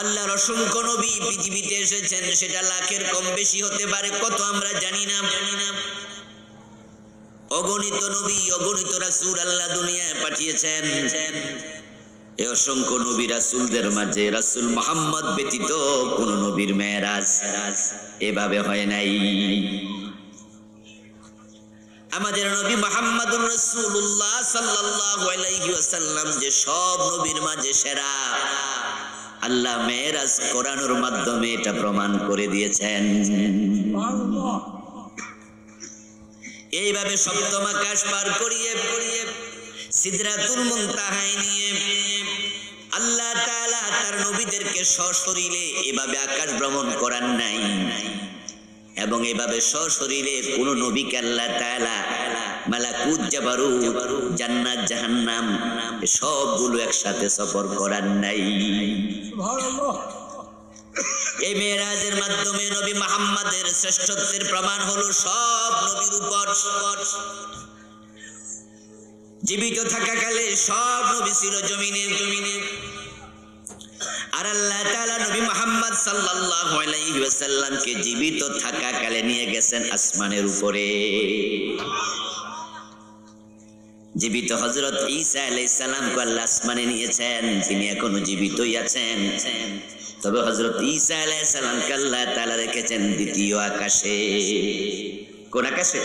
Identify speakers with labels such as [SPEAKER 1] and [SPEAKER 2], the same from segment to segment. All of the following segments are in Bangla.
[SPEAKER 1] আল্লাহর অসংখ্য নবী পৃথিবীতে এসেছেন, সেটা লাখের কম বেশি হতে পারে, কত আমরা জানি না। অগণিত নবী, অগণিত রাসূল আল্লাহ দুনিয়ায় পাঠিয়েছেন। এই অসংখ্য নবী রাসূলদের মাঝে রাসূল মুহাম্মদ ব্যতীত কোন নবীর মেরাজ এভাবে হয় নাই। আমাদের নবী মুহাম্মদুর রাসূলুল্লাহ সাল্লাল্লাহু আলাইহি ওয়াসাল্লাম যে সব নবীর মাঝে সেরা, আল্লাহ মেরাজ করানোর মাধ্যমে এটা প্রমাণ করে দিয়েছেন। এইভাবে সপ্তম আকাশ পার করিয়ে সিদরাতুল মুনতাহায় নিয়ে আল্লাহ তাআলা তার নবীদেরকে সশরীরে এভাবে আকাশ ভ্রমণ করান নাই, এবং এভাবে সশরীরে কোন নবীকে আল্লাহ তাআলা মালাকুত জাবারুত, জান্নাত জাহান্নাম সবগুলো একসাথে সফর করান নাই। সুবহানাল্লাহ। এই মেরাজের মাধ্যমে নবী মুহাম্মদের শ্রেষ্ঠত্বের প্রমাণ হলো সব নবীর উপর। জীবিত থাকাকালে সব নবী ছিল জমিনে, আর আল্লাহ তাআলা নবী মুহাম্মদ সাল্লাল্লাহু আলাইহি ওয়াসাল্লামকে জীবিত থাকাকালে নিয়ে গেছেন আসমানের উপরে। জীবিত হযরত ঈসা আলাইহিস সালামকে আল্লাহ আসমানে নিয়েছেন, তিনি এখনো জীবিতই আছেন। তবে হযরত ঈসা আলাইহিস সালামকে আল্লাহ তাআলা রেখেছেন দ্বিতীয় আকাশে। কোন আকাশে?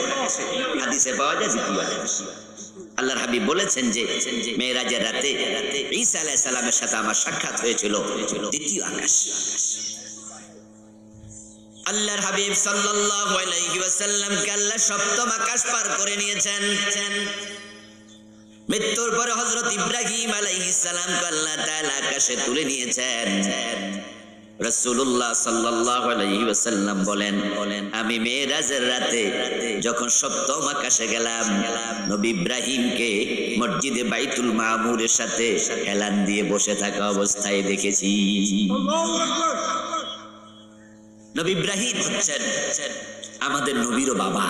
[SPEAKER 1] হাদিসে পাওয়া যায় দ্বিতীয় আকাশে। আল্লাহর হাবিব বলেছেন যে মেরাজের রাতে ঈসা আলাইহিস সালামের সাথে আমার সাক্ষাৎ হয়েছিল দ্বিতীয় আকাশ। আল্লাহর হাবিব সাল্লাল্লাহু আলাইহি ওয়াসাল্লামকে আল্লাহ সপ্তম আকাশ পার করে নিয়েছেন। মৃত্যুর পরে হযরত ইব্রাহিম আলাইহিস সালামকে আল্লাহ তাআলা আকাশে তুলে নিয়েছেন। রাসূলুল্লাহ সাল্লাল্লাহু আলাইহি ওয়াসাল্লাম বলেন, আমি মেরাজের রাতে যখন সপ্তম আকাশে গেলাম, নবী ইব্রাহিমকে মসজিদে বাইতুল মামুরের সাথে হেলান দিয়ে বসে থাকা অবস্থায় দেখেছি। আল্লাহু আকবার। নবী ইব্রাহিম হচ্ছেন আমাদের নবীরও বাবা,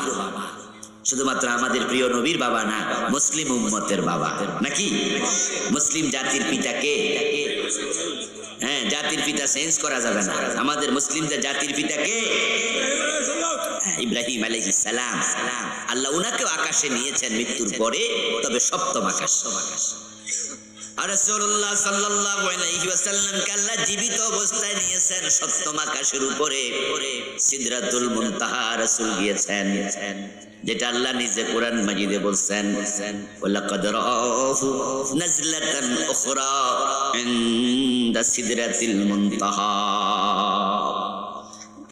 [SPEAKER 1] শুধুমাত্র আমাদের প্রিয় নবীর বাবা না, মুসলিম উম্মতের বাবা। নাকি মুসলিম জাতির পিতাকে, হ্যাঁ, জাতির পিতা চেঞ্জ করা যাবে না। আমাদের মুসলিমদের জাতির পিতাকে ইব্রাহিম আলাইহিস সালাম। আল্লাহ উনাকেও আকাশে নিয়েছেন মৃত্যুর পরে, তবে সপ্তম আকাশ। আর রাসূলুল্লাহ সাল্লাল্লাহু আলাইহি ওয়াসাল্লামকে আল্লাহ জীবিত অবস্থায় নিয়েছেন সপ্তম আকাশের উপরে। সিদরাতুল মুনতাহা রাসূল গিয়েছেন, যেটা আল্লাহ নিজে কোরআন মাজিদে বলছেন, ওয়ালাকাদ রাআহু নাজলাতান উখরা ইনদা সিদরাতিল মুনতাহা।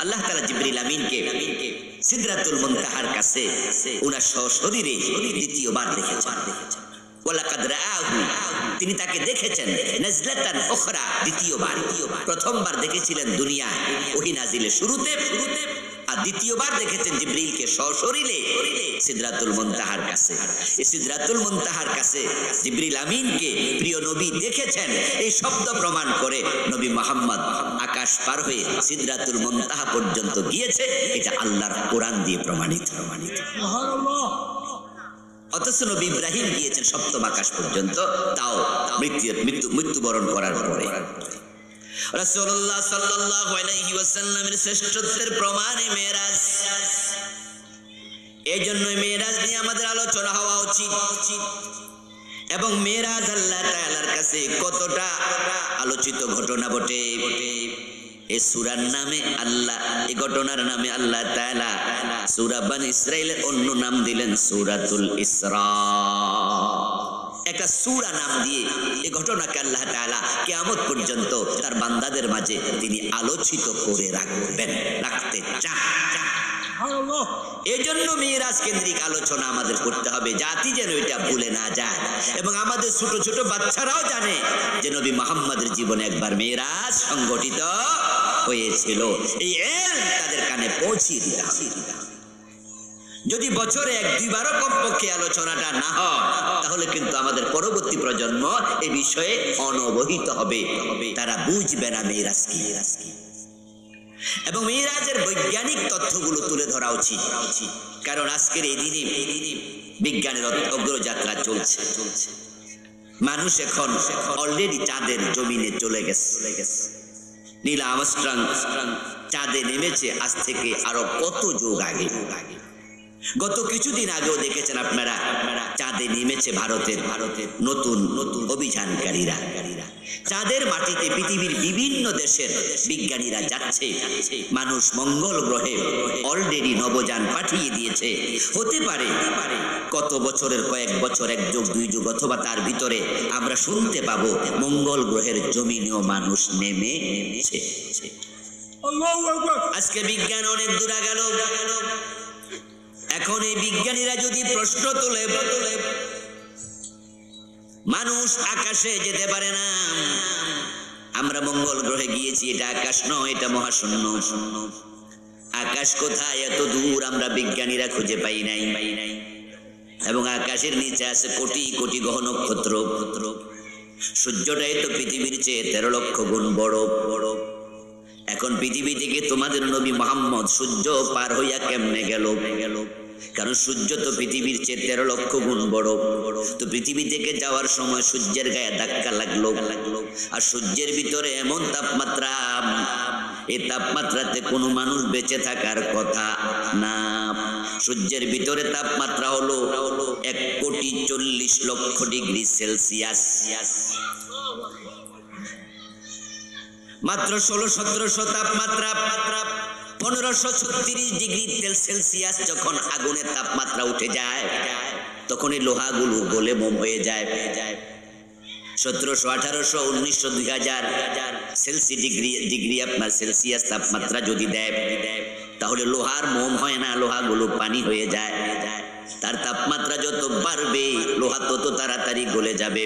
[SPEAKER 1] আল্লাহ তাআলা জিবরিল আমিনকে সিদরাতুল মুনতাহার কাছে উনার সশরীরে দ্বিতীয়বার দেখেছেন। ওয়ালাকাদ রাআহু, তিনি তাকে দেখেছেন নাজলাতান উখরা, দ্বিতীয়বার। প্রথমবার দেখেছিলেন দুনিয়া ওহী নাজিলের শুরুতে, আর দ্বিতীয়বার দেখেছেন জিবরিলকে সশরীরে সিদরাতুল মুনতাহার কাছে। এই সিদরাতুল মুনতাহার কাছে জিবরিল আমিনকে প্রিয় নবী দেখেছেন, এই শব্দ প্রমাণ করে নবী মুহাম্মদ আকাশ পার হয়ে সিদরাতুল মুনতাহা পর্যন্ত গিয়েছে। এটা আল্লাহর কোরআন দিয়ে প্রমাণিত। সুবহানাল্লাহ। অথচ নবী ইব্রাহিম গিয়েছেন সপ্তম আকাশ পর্যন্ত, তাও মৃত্যুবরণ করার পরে। রাসূলুল্লাহ সাল্লাল্লাহু আলাইহি ওয়াসাল্লামের শ্রেষ্ঠত্বের প্রমাণে মেরাজ। এইজন্য মেরাজ নিয়ে আমাদের আলোচনা হওয়া উচিত। এবং মেরাজ আল্লাহ তাআলার কাছে কতটা আলোচিত ঘটনা বটে। এই সূরার নামে আল্লাহ, এই ঘটনার নামে আল্লাহ তাআলা সূরা বনী ইসরাঈলের অন্য নাম দিলেন সূরাতুল ইসরা। একটা সূরা নাম দিয়ে এই ঘটনাকে আল্লাহ তাআলা কিয়ামত পর্যন্ত তার বান্দাদের মাঝে তিনি আলোচিত করে রাখতে চান। সুবহানাল্লাহ। এজন্য মিরাজ কেন্দ্রিক আলোচনা আমাদের করতে হবে, জাতি যেন এটা ভুলে না যায়, এবং আমাদের ছোট ছোট বাচ্চারাও জানে যে নবী মুহাম্মদের জীবনে একবার মিরাজ সংগঠিত হয়েছিল। এই ইলম তাদের কানে পৌঁছিয়ে দিতে হবে। যদি বছরে 1-2বারও কমপক্ষে আলোচনাটা না হয়, তাহলে কিন্তু আমাদের পরবর্তী প্রজন্ম এই বিষয়ে অনবহিত হবে, তারা বুঝবে না মিরাজ কি। এবং মিরাজের বৈজ্ঞানিক তথ্যগুলো তুলে ধরা উচিত, কারণ আজকের এই দিনে বিজ্ঞানের অগ্রযাত্রা চলছে। মানুষ এখন অলরেডি চাঁদের জমিনে চলে গেছে। নীল আর্মস্ট্রং চাঁদে নেমেছে আজ থেকে আরো কত যুগ আগে। গত কিছুদিন আগেও দেখেছেন আপনারা চাঁদে নেমেছে ভারতের নতুন অভিযানকারীরা। চাঁদের মাটিতে পৃথিবীর বিভিন্ন দেশের বিজ্ঞানীরা যাচ্ছে। মানুষ মঙ্গল গ্রহে অলরেডি নবযান পাঠিয়ে দিয়েছে। হতে পারে কত বছরের কয়েক বছর, এক যুগ দুই যুগ অথবা তার ভিতরে আমরা শুনতে পাবো মঙ্গল গ্রহের জমিনেও মানুষ নেমেছে। আজকে বিজ্ঞান অনেক দূর গেল। এখন এই বিজ্ঞানীরা যদি প্রশ্ন তোলে মানুষ আকাশে যেতে পারে না, আমরা মঙ্গল গ্রহে গিয়েছি, এটা আকাশ নয়, এটা মহাশূন্য। আকাশ কোথায়? এত দূর আমরা বিজ্ঞানীরা খুঁজে পাই নাই। এবং আকাশের নিচে আছে কোটি কোটি গ্রহ নক্ষত্র। সূর্যটাই তো পৃথিবীর চেয়ে 13 লক্ষ গুণ বড়। এখন পৃথিবী থেকে তোমাদের নবী মুহাম্মদ সূর্য পার হইয়া কেমনে গেল? কারণ সূর্য তো পৃথিবীর চেয়ে 13 লক্ষ গুণ বড়। তো পৃথিবী থেকে যাওয়ার সময় সূর্যের গায়ে ধাক্কা লাগলো। আর সূর্যের ভিতরে এমন তাপমাত্রা, এই তাপমাত্রাতে কোনো মানুষ বেঁচে থাকার কথা না। সূর্যের ভিতরে তাপমাত্রা হলো 1,40,00,000,000 ডিগ্রি সেলসিয়াস। মাত্র 1600-1700 তাপমাত্রা, 1536 ডিগ্রি সেলসিয়াস যখন আগুনের তাপমাত্রা উঠে যায় তখন এই লোহাগুলো গলে মোম হয়ে যায়। 1700, 1800, 1900, 2000 ডিগ্রি আপনার সেলসিয়াস তাপমাত্রা যদি দেয় তাহলে লোহার মোম হয় না, লোহাগুলো পানি হয়ে যায়। তার তাপমাত্রা যত বাড়বে লোহা তত তাড়াতাড়ি গলে যাবে।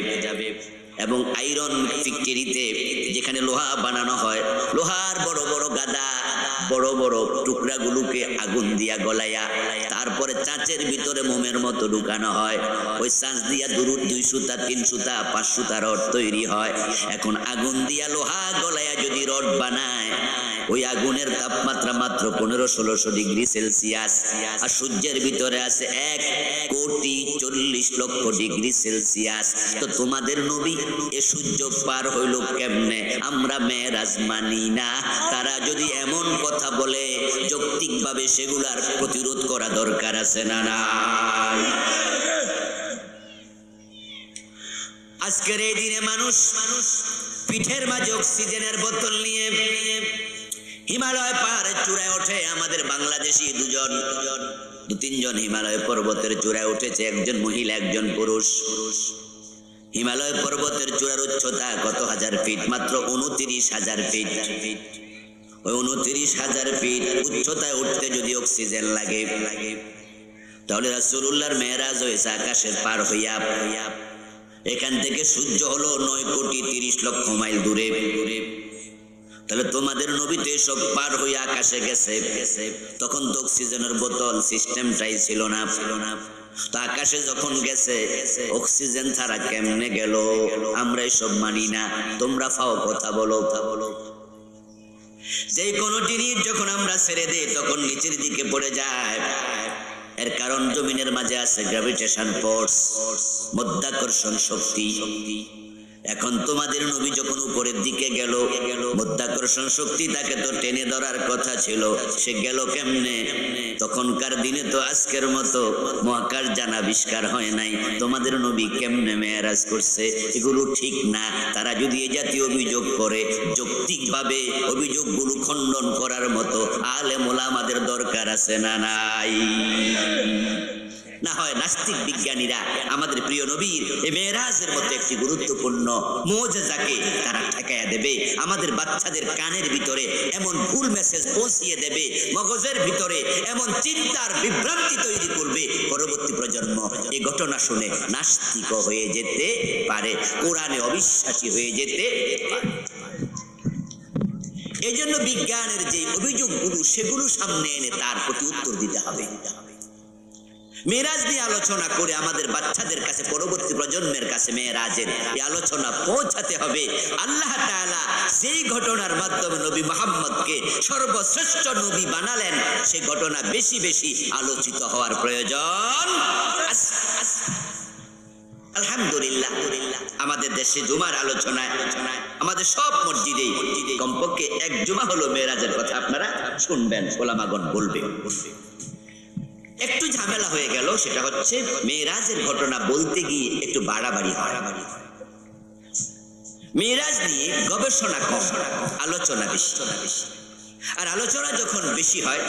[SPEAKER 1] এবং আয়রন ফ্যাক্টরিতে যেখানে লোহা বানানো হয়, লোহার বড় বড় গাদা, বড় বড় টুকরাগুলোকে আগুন দিয়া গলাইয়া তারপরে চাঁচের ভিতরে মোমের মতো ঢুকানো হয়। ওই চাঁচ দিয়া 2 সুতা 3 সুতা 5 সুতা রড তৈরি হয়। এখন আগুন দিয়া লোহা গলাইয়া যদি রড বানায়, ওই আগুনের তাপমাত্রা মাত্র 1500-1600 ডিগ্রি সেলসিয়াস। আর সূর্যের ভিতরে আছে 1,40,00,000,000 ডিগ্রি সেলসিয়াস। তো তোমাদের নবী এ সূর্য পার হইল কেমনে? আমরা মেরাজ মানি না। তারা যদি এমন কথা বলে যৌক্তিকভাবে সেগুলার প্রতিরোধ করা দরকার আছে না নাই? আজকের এই দিনে মানুষ পিঠের মাঝে অক্সিজেনের বোতল নিয়ে হিমালয় পাহাড়ের চূড়ায় ওঠে। আমাদের বাংলাদেশি 2-3 হিমালয় পর্বতের চূড়ায় উঠেছে, একজন মহিলা একজন পুরুষ। হিমালয় পর্বতের চূড়ার উচ্চতা কত হাজার ফিট? মাত্র 29,000 ফিট। ওই 29,000 ফিট উচ্চতায় উঠতে যদি অক্সিজেন লাগে তাহলে রাসূলুল্লাহর মেরাজ হয়েছে আকাশের পার হইয়া। এখান থেকে সূর্য হলো 9,30,00,000 মাইল দূরে। তাহলে তোমাদের নবী তো এসব পার হয়ে আকাশে গেছে। তখন তো অক্সিজেনের বোতল সিস্টেমটাই ছিল না। তো আকাশে যখন গেছে অক্সিজেন ছাড়া কেমনে গেল? আমরা এসব মানি না, তোমরা ফাও কথা বলো। যে কোনো জিনিস যখন আমরা ছেড়ে দিই তখন নিচের দিকে পড়ে যায়। এর কারণ জমিনের মাঝে আছে গ্র্যাভিটেশন ফোর্স, মাধ্যাকর্ষণ শক্তি। এখন তোমাদের নবী যখন উপরের দিকে গেল, মাধ্যাকর্ষণ শক্তি তাকে তো টেনে ধরার কথা ছিল, সে গেল কেমনে? তখনকার দিনে তো আজকের মতো মহাকাশ যান আবিষ্কার হয় নাই। তোমাদের নবী কেমনে মেরাজ করছে? এগুলো ঠিক না। তারা যদি এই জাতীয় অভিযোগ করে যৌক্তিকভাবে অভিযোগগুলো খণ্ডন করার মতো আলেম ওলামাদের দরকার আছে না নাই? না হয় নাস্তিক বিজ্ঞানীরা আমাদের প্রিয় নবীর এই মেরাজের মতো একটি গুরুত্বপূর্ণ মুজিজাকে তারা ঠেকাইয়া দেবে। আমাদের বাচ্চাদের কানের ভিতরে এমন ভুল মেসেজ পৌঁছিয়ে দেবে, মগজের ভিতরে এমন চিন্তার বিভ্রান্তি তৈরি করবে, পরবর্তী প্রজন্ম এই ঘটনা শুনে নাস্তিক হয়ে যেতে পারে, কোরআনে অবিশ্বাসী হয়ে যেতে পারে। এই জন্য বিজ্ঞানের যে অভিযোগগুলো সেগুলো সামনে এনে তার প্রতি উত্তর দিতে হবে। মেরাজ নিয়ে আলোচনা করে আমাদের বাচ্চাদের কাছে, পরবর্তী প্রজন্মের কাছে মেরাজের এই আলোচনা পৌঁছাতে হবে। আল্লাহ তাআলা যেই ঘটনার মাধ্যমে নবী মুহাম্মদকে সর্বশ্রেষ্ঠ নবী বানালেন সেই ঘটনা বেশি বেশি আলোচিত হওয়ার প্রয়োজন। আলহামদুলিল্লাহ আমাদের দেশে জুমার আলোচনায় আমাদের সব মসজিদে কমপক্ষে এক জুমা হলো মেরাজের কথা আপনারা শুনবেন, ওলামাগণ বলবে। একটু ঝামেলা হয়ে গেল, সেটা হচ্ছে মেরাজের ঘটনা বলতে গিয়ে একটু বাড়াবাড়ি হয়। মেরাজ নিয়ে গবেষণা কম, আলোচনা বেশি। আর আলোচনা যখন বেশি হয়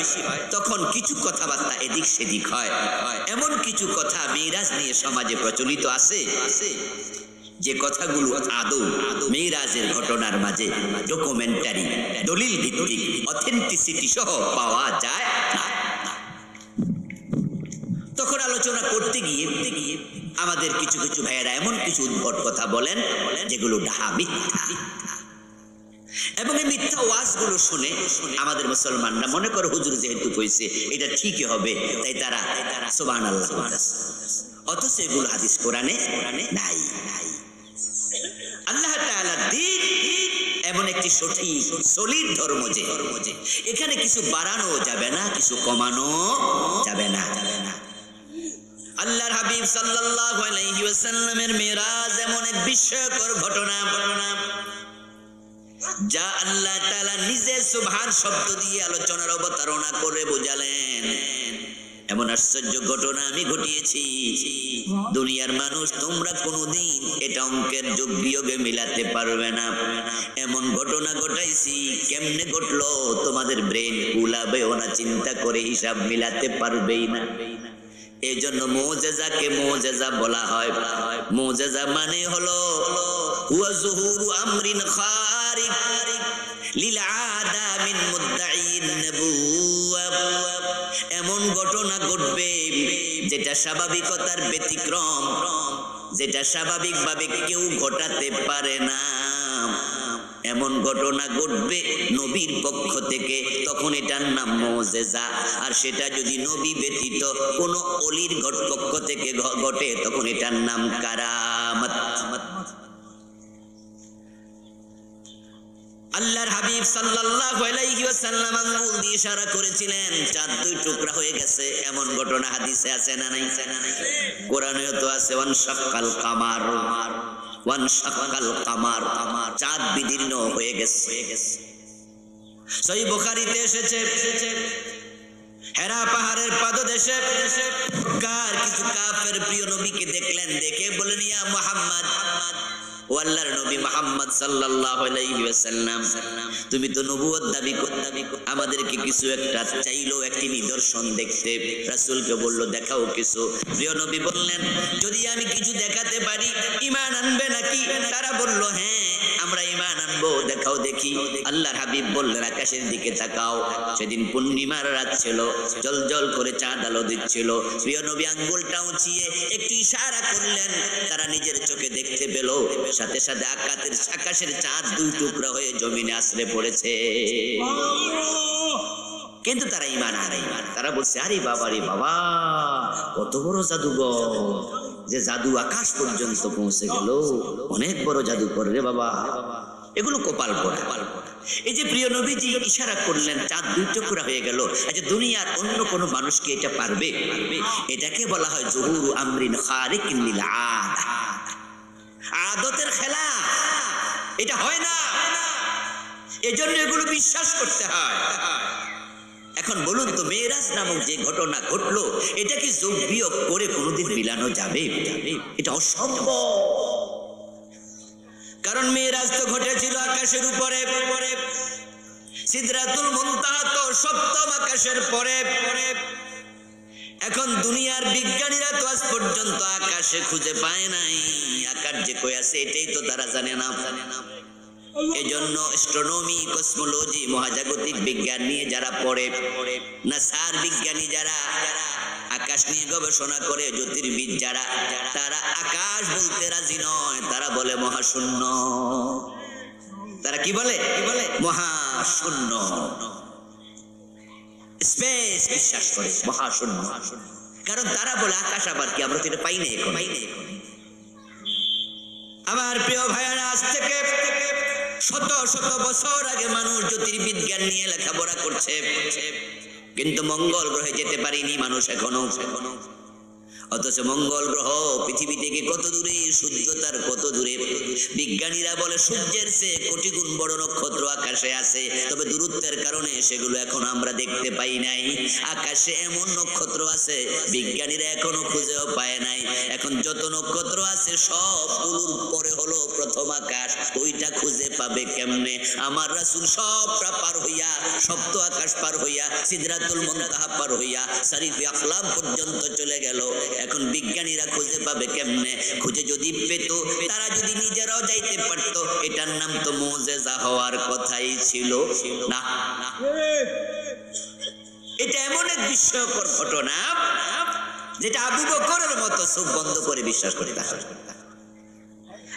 [SPEAKER 1] তখন কিছু কথাবার্তা এদিক সেদিক হয়। এমন কিছু কথা মেরাজ নিয়ে সমাজে প্রচলিত আছে যে কথাগুলো আদৌ মেরাজের ঘটনার মাঝে ডকুমেন্টারি, দলিল ভিত্তিক, অথেন্টিসিটি সহ পাওয়া যায় না। তখন আলোচনা করতে গিয়ে আমাদের কিছু কিছু ভাইয়েরা এমন কিছু উদ্ভট কথা বলেন যেগুলো ডাহা মিথ্যা। এবং এই মিথ্যা ওয়াজগুলো শুনে আমাদের মুসলমানরা মনে করে হুজুর যেহেতু কইছে এটা ঠিকই হবে, তাই তারা সুবহানাল্লাহ বলতেছে, অথচ এগুলো হাদিস কোরআনে নাই। আল্লাহ তাআলার দ্বীন এমন একটি সঠিক সলিড ধর্ম যে এখানে কিছু বাড়ানো যাবে না, কিছু কমানো যাবে না। আল্লাহর হাবিব সাল্লাল্লাহু আলাইহি ওয়াসাল্লামের মেরাজ এমন এক বিস্ময়কর ঘটনা যা আল্লাহ তাআলা নিজে সুবহান শব্দ দিয়ে আলোচনার অবতারণা করে বোঝালেন। এমন আশ্চর্য ঘটনা আমি ঘটিয়েছি, দুনিয়ার মানুষ তোমরা কোনোদিন এটা অঙ্কের যোগ বিয়োগে মিলাতে পারবে না। এমন ঘটনা ঘটাইছি, কেমনে ঘটলো তোমাদের ব্রেন কুলাবেও না, চিন্তা করে হিসাব মিলাতে পারবেই না। এই জন্য মুজিজাকে মুজিজা বলা হয়। মুজিজা মানে হলো হুয়া যুহুরু আমরিন খারিক লিল আদা মিন মুদ্দাইন নবুওয়া। এমন ঘটনা ঘটবে যেটা স্বাভাবিকতার ব্যতিক্রম, যেটা স্বাভাবিকভাবে কেউ ঘটাতে পারে না। এমন ঘটনা ঘটবে নবীর পক্ষ থেকে, তখন এটার নাম মুজিজা। আর সেটা যদি নবী ব্যতীত কোন অলির পক্ষ থেকে ঘটে তখন এটার নাম কারামত। আল্লাহর হাবিব সাল্লাল্লাহু আলাইহি ওয়াসাল্লাম আঙ্গুল দিয়ে ইশারা করেছিলেন, চাঁদ দুই টুকরা হয়ে গেছে। এমন ঘটনা হাদিসে আছে না নাই? কোরআনেও তো আছে, ওয়ানশাক্কাল কামার, ওয়ানশাক্কাল কামার, চাঁদ বিদীর্ণ হয়ে গেছে। সহিহ বুখারীতে এসেছে, হেরা পাহাড়ের পাদদেশে কিছু কাফের প্রিয় নবীকে দেখলেন, দেখে বলেন, ইয়া মুহাম্মদ, ও আল্লাহর নবী মুহাম্মদ সাল্লাল্লাহু আলাইহি ওয়াসাল্লাম, তুমি তো নবুয়ত দাবি আমাদেরকে কিছু একটা চাইলো, একটি নিদর্শন দেখতে। রাসূলকে বলল, দেখাও কিছু। প্রিয় নবী বললেন, যদি আমি কিছু দেখাতে পারি ঈমান আনবে নাকি? তারা বলল, হ্যাঁ আমরা ঈমান আনবো, দেখাও দেখি। আল্লাহর হাবিব বললেন, আকাশের দিকে তাকাও। সেদিন পূর্ণিমার রাত ছিল, জলজল করে চাঁদ আলো দিচ্ছিল। প্রিয় নবী আঙ্গুলটা উঁচিয়ে একটি ইশারা করলেন, তারা নিজের চোখে দেখতে পেল। সাথে সাথে আকাশের চাঁদ দুই টুকরা হয়ে জমিনে আছড়ে পড়েছে। কিন্তু তারা ঈমান আনে। তারা বলছে, আরে বাবা রে বাবা, কত বড় জাদুঘর, যে জাদু আকাশ পর্যন্ত পৌঁছে গেল, অনেক বড় জাদুকর রে বাবা। এগুলো কপাল পড়া। এই যে প্রিয় নবীজি ইশারা করলেন, চাঁদ দুই টুকরা হয়ে গেল। আচ্ছা, দুনিয়ার অন্য কোন মানুষ কি এটা পারবে? এটাকে বলা হয় যুহুরু আমরিন খারিকিন লিল আদা, আদতের খেলা। এটা হয় না, এজন্য এগুলো বিশ্বাস করতে হয়। এখন বলুন তো, মেরাজ নামক যে ঘটনা ঘটলো, এটা কি যোগ বিয়োগ করে কোনোদিন মিলানো যাবে? এটা অসম্ভব। কারণ মেরাজ তো ঘটেছিল আকাশের উপরে, সিদরাতুল মুনতাহা তো সপ্তম আকাশের পরে। এখন দুনিয়ার বিজ্ঞানীরা তো আজ পর্যন্ত আকাশে খুঁজে পায় নাই। আকাশ যে কই আছে এটাই তো তারা জানে না। এজন্য অ্যাস্ট্রোনমি, কসমোলজি, মহাজাগতিক বিজ্ঞান নিয়ে যারা পড়ে, নাসার বিজ্ঞানী যারা আকাশ নিয়ে গবেষণা করে, জ্যোতির্বিদ যারা, তারা আকাশ বলতে রাজি নয়। তারা বলে মহাশূন্য। তারা কি বলে? মহাশূন্য, স্পেস বিশ্বাস করে, মহাশূন্য। কারণ তারা বলে আকাশ আবার কি, আমরা তো এটা পাই না এখন। আমার প্রিয় ভাইয়ারা, আজ থেকে শত শত বছর আগে মানুষ জ্যোতির্বিজ্ঞান নিয়ে লেখাপড়া করছে, কিন্তু মঙ্গল গ্রহে যেতে পারেনি মানুষ এখনো। অথচ মঙ্গল গ্রহ পৃথিবী থেকে কত দূরে, সূর্য তার কত দূরে। বিজ্ঞানীরা বলে সূর্যের চেয়ে কোটি গুণ বড় নক্ষত্র আকাশে আছে, তবে দূরত্বের কারণে সেগুলো এখন আমরা দেখতে পাই নাই। আকাশে এমন নক্ষত্র আছে বিজ্ঞানীরা এখনো খুঁজেও পায় নাই। এখন যত নক্ষত্র আছে সবগুলোর পরে হলো প্রথম আকাশ, ওইটা খুঁজে পাবে কেমনে? আমার রাসূল সবটা পার হইয়া, সপ্ত আকাশ পার হইয়া, সিদরাতুল মুনতাহা পার হইয়া সারিফে আকলাম পর্যন্ত চলে গেল। এখন বিজ্ঞানীরা খুঁজে পাবে কেমনে? খুঁজে যদি পেত, তারা যদি নিজেরাও যাইতে পারতো, এটার নাম তো মুজিজা হওয়ার কথাই ছিল না। এটা এমন এক বিস্ময়কর ঘটনা যেটা আবু বকরের মতো চোখ বন্ধ করে বিশ্বাস করতে হবে।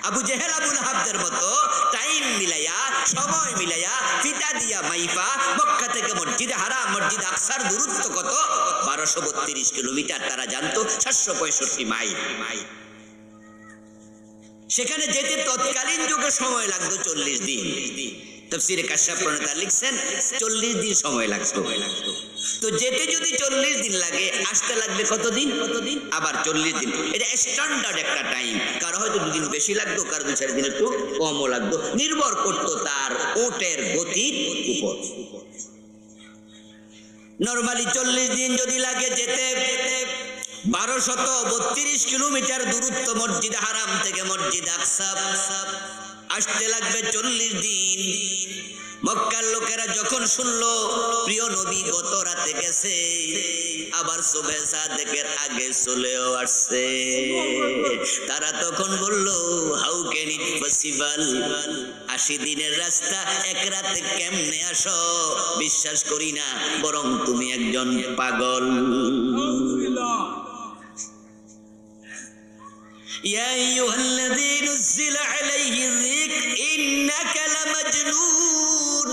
[SPEAKER 1] আবু জেহেল আবু লাহাবদের মতো টাইম মিলাইয়া, সময় মিলাইয়া, ফিতা দিয়া মাইফা মক্কা থেকে মসজিদে হারাম, মসজিদ আকসার দূরত্ব কত? 1232 কিলোমিটার। তারা জানতো 765 মাইল। সেখানে যেতে তৎকালীন যুগে সময় লাগতো 40 দিন। তাফসীরে কাশফ প্রণেতা লিখছেন 40 দিন সময় লাগতো। তো যেতে যদি 40 দিন লাগে, আসতে লাগবে কতদিন? আবার 40 দিন। এটা স্ট্যান্ডার্ড একটা টাইম। কারো হয়তো 2 দিন বেশি লাগতো, কারো 2-4 দিন একটু কমও লাগতো, নির্ভর করতো তার ওটের গতির উপর। নরমালি 40 দিন যদি লাগে যেতে, 1232 কিলোমিটার দূরত্ব মসজিদ হারাম থেকে মসজিদ আকসা, আসতে লাগবে 40 দিন। মক্কার লোকেরা যখন শুনলো প্রিয় নবী গত রাতে গেছে, আবার সুবহে সাদেকের আগে চলেও আসছে, তারা তখন বলল হাউ ক্যান ইট পসিবল? 80 দিনের রাস্তা এক রাতে কেমনে আসো? বিশ্বাস করি না, বরং তুমি একজন পাগল। ইয়া আইয়ুহাল্লাযী নুযিলা আলাইহি যিকর ইন্নাকা লামাজনুন।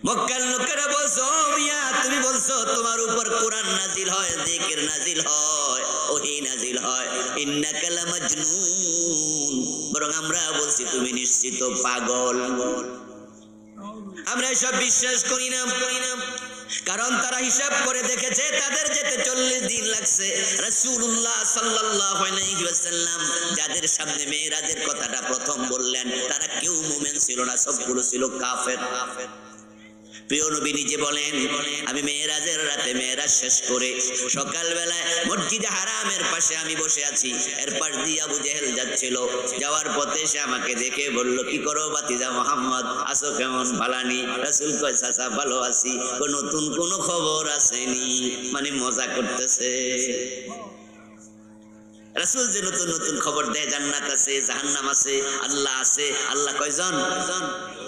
[SPEAKER 1] মক্কার লোকেরা বলছো, মিয়া তুমি বলছো তোমার উপর কোরআন নাজিল হয়, জিকির নাজিল হয়, ওহী নাজিল হয়, ইন্নাকা লামাজনুন। বরং আমরা বলছি তুমি নিশ্চিত পাগল। আমরা এসব বিশ্বাস করি না, কারণ তারা হিসাব করে দেখেছে তাদের যেতে 40 দিন লাগছে। রাসূলুল্লাহ সাল্লাল্লাহু আলাইহি ওয়াসাল্লাম যাদের সামনে মেরাজের কথাটা প্রথম বললেন, তারা কেউ মুমিন ছিল না, সবগুলো ছিল কাফের। প্রিয় নবী নিজে বলেন, আমি মেরাজের রাতে মেরাজ শেষ করে সকালবেলায় মসজিদে হারামের পাশে আমি বসে আছি, এর পাশ দিয়ে আবু জেহেল যাচ্ছিল। যাওয়ার পথে সে আমাকে দেখে বলল, কি করো ভাতিজা মুহাম্মদ, আছো কেমন? ভালানি। রাসূল কয়, চাচা ভালো আছি। নতুন কোন খবর আসেনি? মানে মজা করতেছে। রাসূল যে নতুন নতুন খবর দেয়, জান্নাত আছে, জাহান্নাম আছে, আল্লাহ আছে। আল্লাহ কয়জন?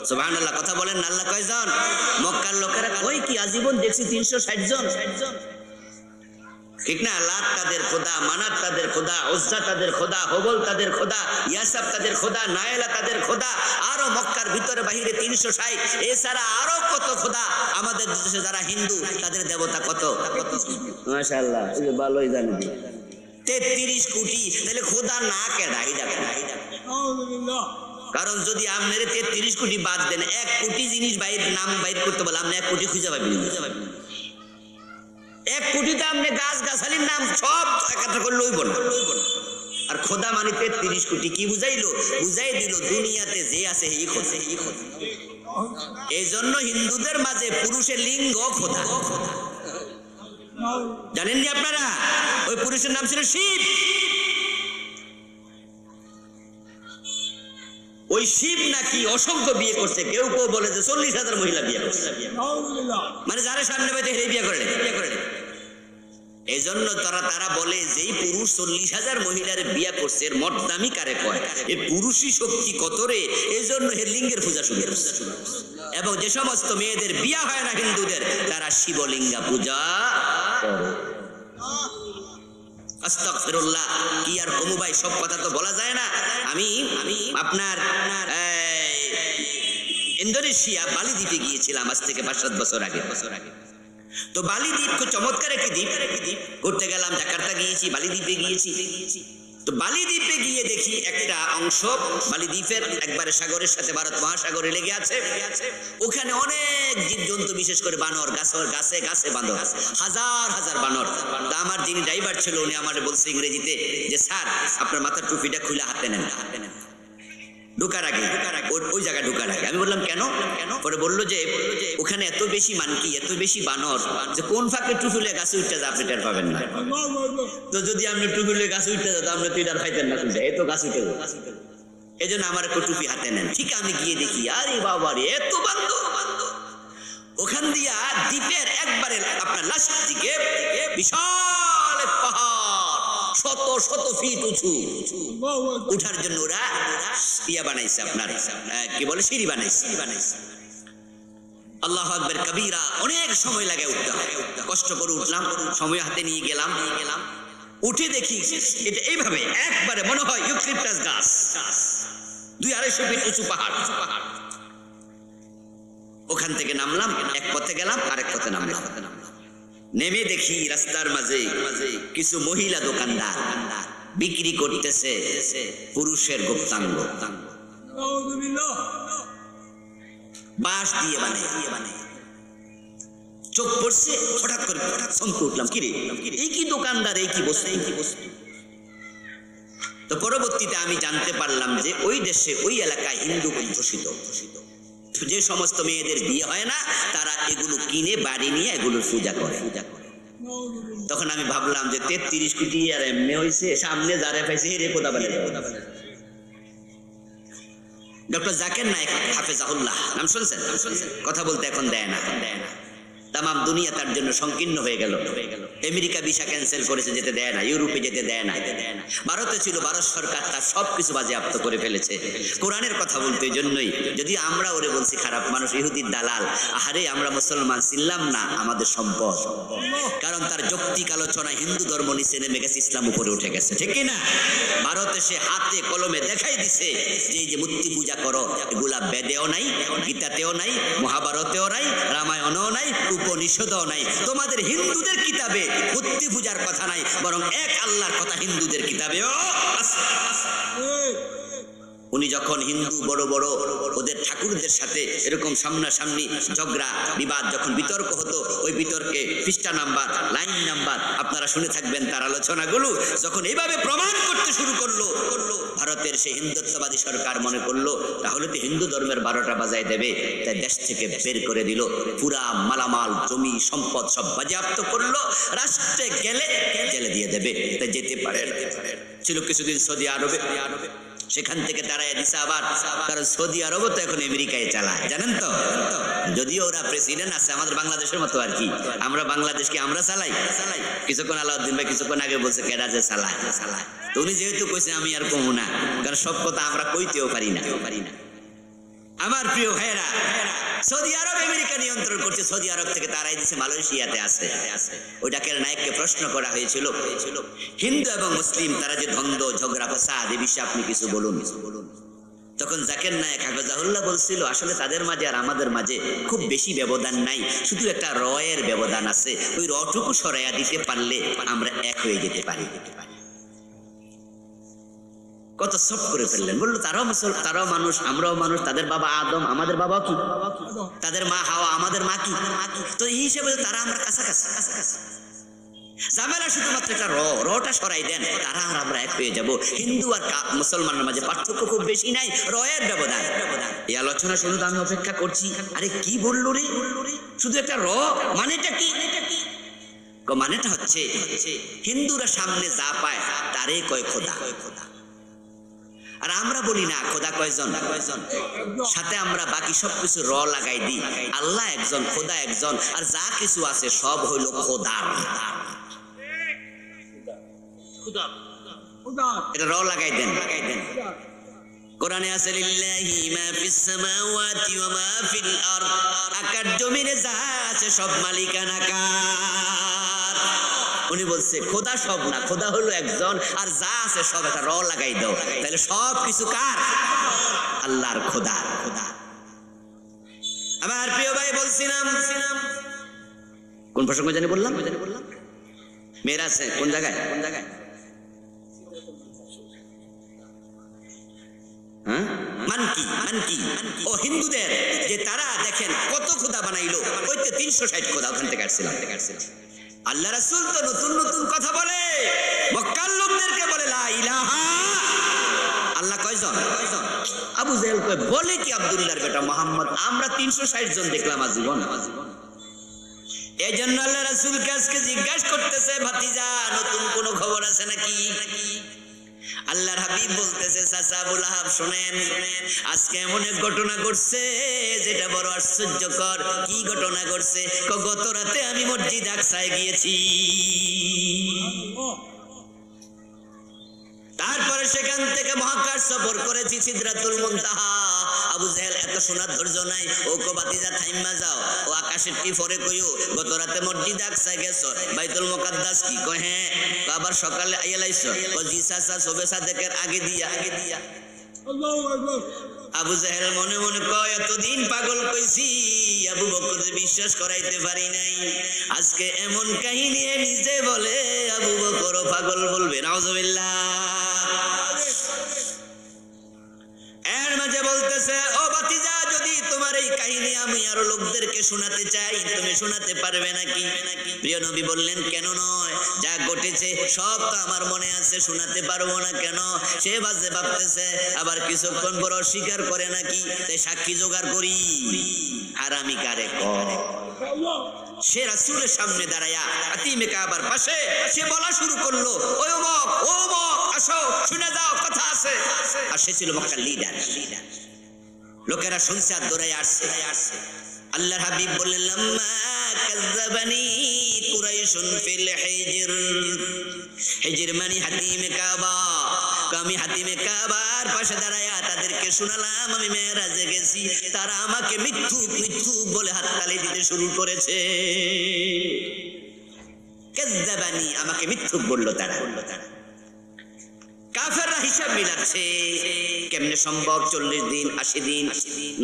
[SPEAKER 1] সুবহানাল্লাহ, কথা বলেন না, আল্লাহ কয়জন? মক্কার লোকেরা কই কি আজীবন দেখছি 360 জন। ঠিক না? লাত তাদের খোদা, মানাত তাদের খোদা, উজ্জা তাদের খোদা, হবল তাদের খোদা, ইয়াসাব তাদের খোদা, নায়েলা তাদের খোদা, আরো মক্কার ভিতরে বাহিরে 360। এছাড়া আরো কত খোদা। আমাদের দেশে যারা হিন্দু তাদের দেবতা কত? মাশাআল্লাহ, ভালোই জানেন। 33 কোটি। তাহলে খোদা না কেডা? কারণ যদি আপনার 33 কোটি বাদ দেন, 1 কোটি জিনিস বাইর নাম বাইর করতে বলে, আপনি 1 কোটি খুঁজে পাবেন। 1 কোটিতে আপনি গাছ গাছালির নাম সব একত্র করে লইব না। আর খোদা মানে 33 কোটি। কি বুঝাইলো? বুঝাই দিল দুনিয়াতে যে আছে এই খোদা। এই জন্য হিন্দুদের মাঝে পুরুষের লিঙ্গ খোদা। জানেননি আপনারা? ওই পুরুষের নাম ছিল শিব। ওই শিব নাকি অসংখ্য বিয়ে করছে। কেউ কেউ বলে যে 40,000 মহিলা বিয়ে করছে। মানে যারা সামনে পাইতে হেরে বিয়ে করে। এই জন্য তারা বলে যে পুরুষ 40,000 মহিলার বিয়ে করছে, এর মত দামি কারে কয়? এই পুরুষই শক্তি কত রে। এই জন্য এর লিঙ্গের পূজা শুরু। এবং যে সমস্ত মেয়েদের বিয়ে হয় না হিন্দুদের, তারা শিবলিঙ্গা পূজা করে। আস্তাগফিরুল্লাহ। কি আর কমু ভাই, সব কথা তো বলা যায় না। আমি আপনার ইন্দোনেশিয়া বালি দ্বীপে গিয়েছিলাম আজ থেকে 5-7 বছর আগে। তো বালি দ্বীপ খুব চমৎকার একটি দ্বীপ। ঘুরতে গেলাম, জাকার্তা গিয়েছি, বালি দ্বীপে গিয়েছি। তো বালি দ্বীপে গিয়ে দেখি একটা অংশ বালি দ্বীপের একবারে সাগরের সাথে ভারত মহাসাগরে লেগে আছে। ওখানে অনেক জীবজন্তু, বিশেষ করে বানর, গাছে গাছে বানর, হাজার হাজার বানর। তা আমার যিনি ড্রাইভার ছিল উনি আমার বলছে ইংরেজিতে যে স্যার আপনার মাথার টুপিটা খুলে হাতে নেন, ঢোকার আগে ওই জায়গায় ঢোকার আগে। আমি বললাম কেন? পরে বললো যে ওখানে এত বেশি মানকি, এত বেশি বানর যে কোন ফাঁকে টুকুলে গাছে উঠতে যা আপনি টের পাবেন না। তো যদি আপনি টুকুলে গাছে উঠতে যাও আপনি তুই আর খাইতেন না, তুই এত গাছ উঠে যাও। এই জন্য আমার একটু টুপি হাতে নেন। ঠিক আমি গিয়ে দেখি আরে বাবা রে এত বান্দর। ওখান দিয়া দ্বীপের একবারে আপনার লাস্ট দিকে বিশাল পাহাড়, শত শত ফিট উঁচু, উঠার জন্য ওরা ইয়া বানাইছে, আপনার কি বলে সিঁড়ি বানাইছে। আল্লাহু আকবার কবীরা। অনেক সময় লাগে উঠতে হয়, কষ্ট করে উঠলাম, সময় হাতে নিয়ে গেলাম। উঠে দেখি এটা এইভাবে একবারে মনে হয় ইউক্লিপটাস গাছ, 200-250 ফিট উঁচু পাহাড়। ওখান থেকে নামলাম, এক পথে গেলাম আরেক পথে নামলাম। নেমে দেখি রাস্তার মাঝে কিছু মহিলা দোকানদার বিক্রি করতেছে পুরুষের গুপ্তাঙ্গ, বাঁশ দিয়ে বানায়। চোখ পড়ছে, হঠাৎ করে চমকে উঠলাম, কিরে এই কি দোকানদার, এই কি বস্তু। তো পরবর্তীতে আমি জানতে পারলাম যে ওই দেশে ওই এলাকায় হিন্দু অধ্যুষিত, যে সমস্ত মেয়েদের বিয়ে হয় না তারা এগুলো কিনে বাড়ি নিয়ে এগুলোর পূজা করে। তখন আমি ভাবলাম যে 33 কোটি আর এমনি হয়েছে, সামনে যারে পাইছে হেরে কোথা বলে। ডক্টর জাকির নায়েক হাফেজাহুল্লাহ নাম শুনছেন? কথা বলতে এখন দেয় না। তামাম দুনিয়া তার জন্য সংকীর্ণ হয়ে গেল। আমেরিকা ভিসা ক্যান্সেল করেছে, যেতে দেয় না, ইউরোপে যেতে দেয় না। ভারতে ছিল, ভারত সরকার তার সবকিছু বাজেয়াপ্ত করে ফেলেছে। কোরআনের কথা বলতে এই জন্যই, যদি আমরা ওরে বলছি খারাপ মানুষ, ইহুদির দালাল, আহারে আমরা মুসলমান ছিলাম না, আমাদের সম্পদ। কারণ তার যৌক্তিক আলোচনা হিন্দু ধর্ম নিচে নেমে গেছে, ইসলাম উপরে উঠে গেছে, ঠিক কিনা? ভারতে সে হাতে কলমে দেখাই দিছে যে এই যে মূর্তি পূজা করো, এগুলা বেদেও নাই, গীতাতেও নাই, মহাভারতেও নাই, রামায়ণেও নাই, উপনিষদও নাই। তোমাদের হিন্দুদের কিতাবে মূর্তি পূজার কথা নাই, বরং এক আল্লাহর কথা হিন্দুদের কিতাবেও আছে। উনি যখন হিন্দু বড় বড় ওদের ঠাকুরদের সাথে এরকম সামনাসামনি ঝগড়া বিবাদ, যখন বিতর্ক হতো, ওই বিতর্কে পৃষ্ঠা নাম্বার, লাইন নাম্বার আপনারা শুনে থাকবেন তার আলোচনাগুলো। যখন এইভাবে প্রমাণ করতে শুরু করলো, ভারতের সেই হিন্দুত্ববাদী সরকার মনে করলো তাহলে তো হিন্দু ধর্মের 12টা বাজায় দেবে, তাই দেশ থেকে বের করে দিল, পুরা মালামাল জমি সম্পদ সব বাজেয়াপ্ত করলো, রাষ্ট্রে গেলে জেলে দিয়ে দেবে, তাই যেতে পারে। ছিল কিছুদিন সৌদি আরবে, সেখান থেকে তারাই দিছে আবার, কারণ সৌদি আরবও তো এখন আমেরিকায় চালায়, জানেন তো। যদিও ওরা প্রেসিডেন্ট আছে আমাদের বাংলাদেশের মতো আর কি, আমরা বাংলাদেশকে আমরা চালাই। কিছুক্ষণ আলাউদ্দিন ভাই কিছুক্ষণ আগে বলছে কেডা যে চালায়। তো উনি যেহেতু কইছে আমি আর কমু না, কারণ সব কথা আমরা কইতেও পারি না। আমার প্রিয় ভাইয়েরা, সৌদি আরব আমেরিকা নিয়ন্ত্রণ করছে, সৌদি আরব থেকে তারাই দিছে মালয়েশিয়াতে আছে। ওইটাকে নায়ককে প্রশ্ন করা হয়েছিল, হিন্দু এবং মুসলিম তারা যে দ্বন্দ্ব ঝগড়া ফাসাদ, এ বিষয়ে আপনি কিছু বলুন। তখন জাকির নায়েক হাফেজাহুল্লাহ বলছিল আসলে তাদের মাঝে আর আমাদের মাঝে খুব বেশি ব্যবধান নাই, শুধু একটা রয়ের ব্যবধান আছে, ওই রটুকু সরাইয়া দিতে পারলে আমরা এক হয়ে যেতে পারি। কত সফট করে ফেললেন। বললো তারাও মানুষ, আমরাও মানুষ, তাদের বাবা আদম, আমাদের বাবা কি, তাদের মা হাওয়া, আমাদের মা কি। তো এই হিসেবে তারা আমরা কাছাকাছি। ঝামেলা শুধুমাত্র একটা রটা সরাই দেন, তারা আর আমরা এক হয়ে যাব। হিন্দু আর মুসলমানের মাঝে পার্থক্য খুব বেশি নাই, রয়ের ব্যবধান। এই আলোচনা শুনে তো আমি অপেক্ষা করছি, আরে কি বললো রে, শুধু একটা মানেটা কি? মানেটা হচ্ছে হিন্দুরা সামনে যা পায় তারে কয় খোদা, আর আমরা বলি না খোদা কয়জন, সাথে আমরা বাকি সবকিছু লাগাই দিই। আল্লাহ একজন, খোদা একজন, আর যা কিছু আছে সব হইল খোদার। এটা লাগাই দেন। কোরআনে আছে লিল্লাহি মা ফিস সামাওয়াতি ওয়া মা ফিল আরদ, আকাশ জমিনে যা আছে সব মালিকানা কার। উনি বলছে খোদা সব না, খোদা হলো একজন, আর যা আছে সব একটা লাগাই দাও, তাহলে সব কিছু কার? আল্লাহর, খোদার। আমার প্রিয় ভাই বলছিলাম কোন প্রসঙ্গ জানি বললাম, মেরাজ কোন জায়গায় মানকি ও হিন্দুদের যে তারা দেখেন কত খোদা বানাইলো, ওই তো 360 খোদা ওখান থেকে আসছিলাম। আল্লাহ রাসূল তো নতুন নতুন কথা বলে, মক্কার লোকদেরকে বলে লা ইলাহা। আল্লাহ কয়জন? আবু জেহেল কয় বলে কি আব্দুল্লাহর বেটা মুহাম্মদ, আমরা 360 জন দেখলাম আজীবন। এই জন্য আল্লাহ রাসূলকে আজকে জিজ্ঞাসা করতেছে, ভাতিজা নতুন কোন খবর আছে নাকি? আল্লাহর হাবিব বলতেছে, চাচা আবু লাহাব শুনেন, আজকে এমন এক ঘটনা ঘটছে যেটা বড় আশ্চর্যকর। কি ঘটনা ঘটছে? গত রাতে আমি মসজিদ আকসায় গিয়েছি, তারপরে সেখান থেকে মহাকাশ সফর করেছি সিদরাতুল মুনতাহা। আবু জেহেল এত শোনার ধৈর্য নাই, ও কো বাতিজা থাইমা যাও, ও আকাশের কি পরে কইও গত রাতে মসজিদ আকসায় গেছো, বাইতুল মুকাদ্দাস কি? কয় হ্যাঁ। আবার সকালে আইলাইছো? ও জি চাচা, সবে সাদেকের আগে দিয়া। আল্লাহু আকবার। আবু জেহেল মনে মনে কয় এতদিন পাগল কইছি, আবু বকর বিশ্বাস করাইতে পারি নাই, আজকে এমন কাহিনী নিজে বলে আবু বকর পাগল বলবে। নাউজুবিল্লাহ। এর মাঝে বলতেছে, ও ভাতিজা যদি তোমার এই কাহিনী আমি আরো লোকদেরকে শোনাতে চাই, তুমি শোনাতে পারবে নাকি? প্রিয় নবী বললেন, কেন নয়, যা ঘটেছে সব তো আমার মনে আছে, শোনাতে পারবো না কেন? সে বাজে ভাবতেছে, আবার কিছুক্ষণ পর অস্বীকার করে নাকি, তাই সাক্ষী জোগাড় করি। আর আমি কারে কয়? সে রাসূলের সামনে দাঁড়ায়া হাতিমে কাবার পাশে সে বলা শুরু করলো, ও অমুক, ও অমুক, আসো শুনে যাও, কথা আছে। আর সে ছিল মক্কার লিডার। লোকেরা শুনছে আর দৌড়ায় আসছে। আল্লাহর হাবিব বললেন, লাম্মা কাযাবানি কুরাইশুন ফিল হিজর। হিজর মানে হাতিমে কাবা। আমি হাতিমে কাবার পাশে দাঁড়ায়া তাদেরকে শোনালাম আমি মেরাজে গেছি, তারা আমাকে মিথ্যুক মিথ্যুক বলে হাততালি দিতে শুরু করেছে। কাযাবানি, আমাকে মিথ্যুক বলল তারা। কাফেররা হিসাব মিলাচ্ছে, কেমনে সম্ভব 40 দিন 80 দিন?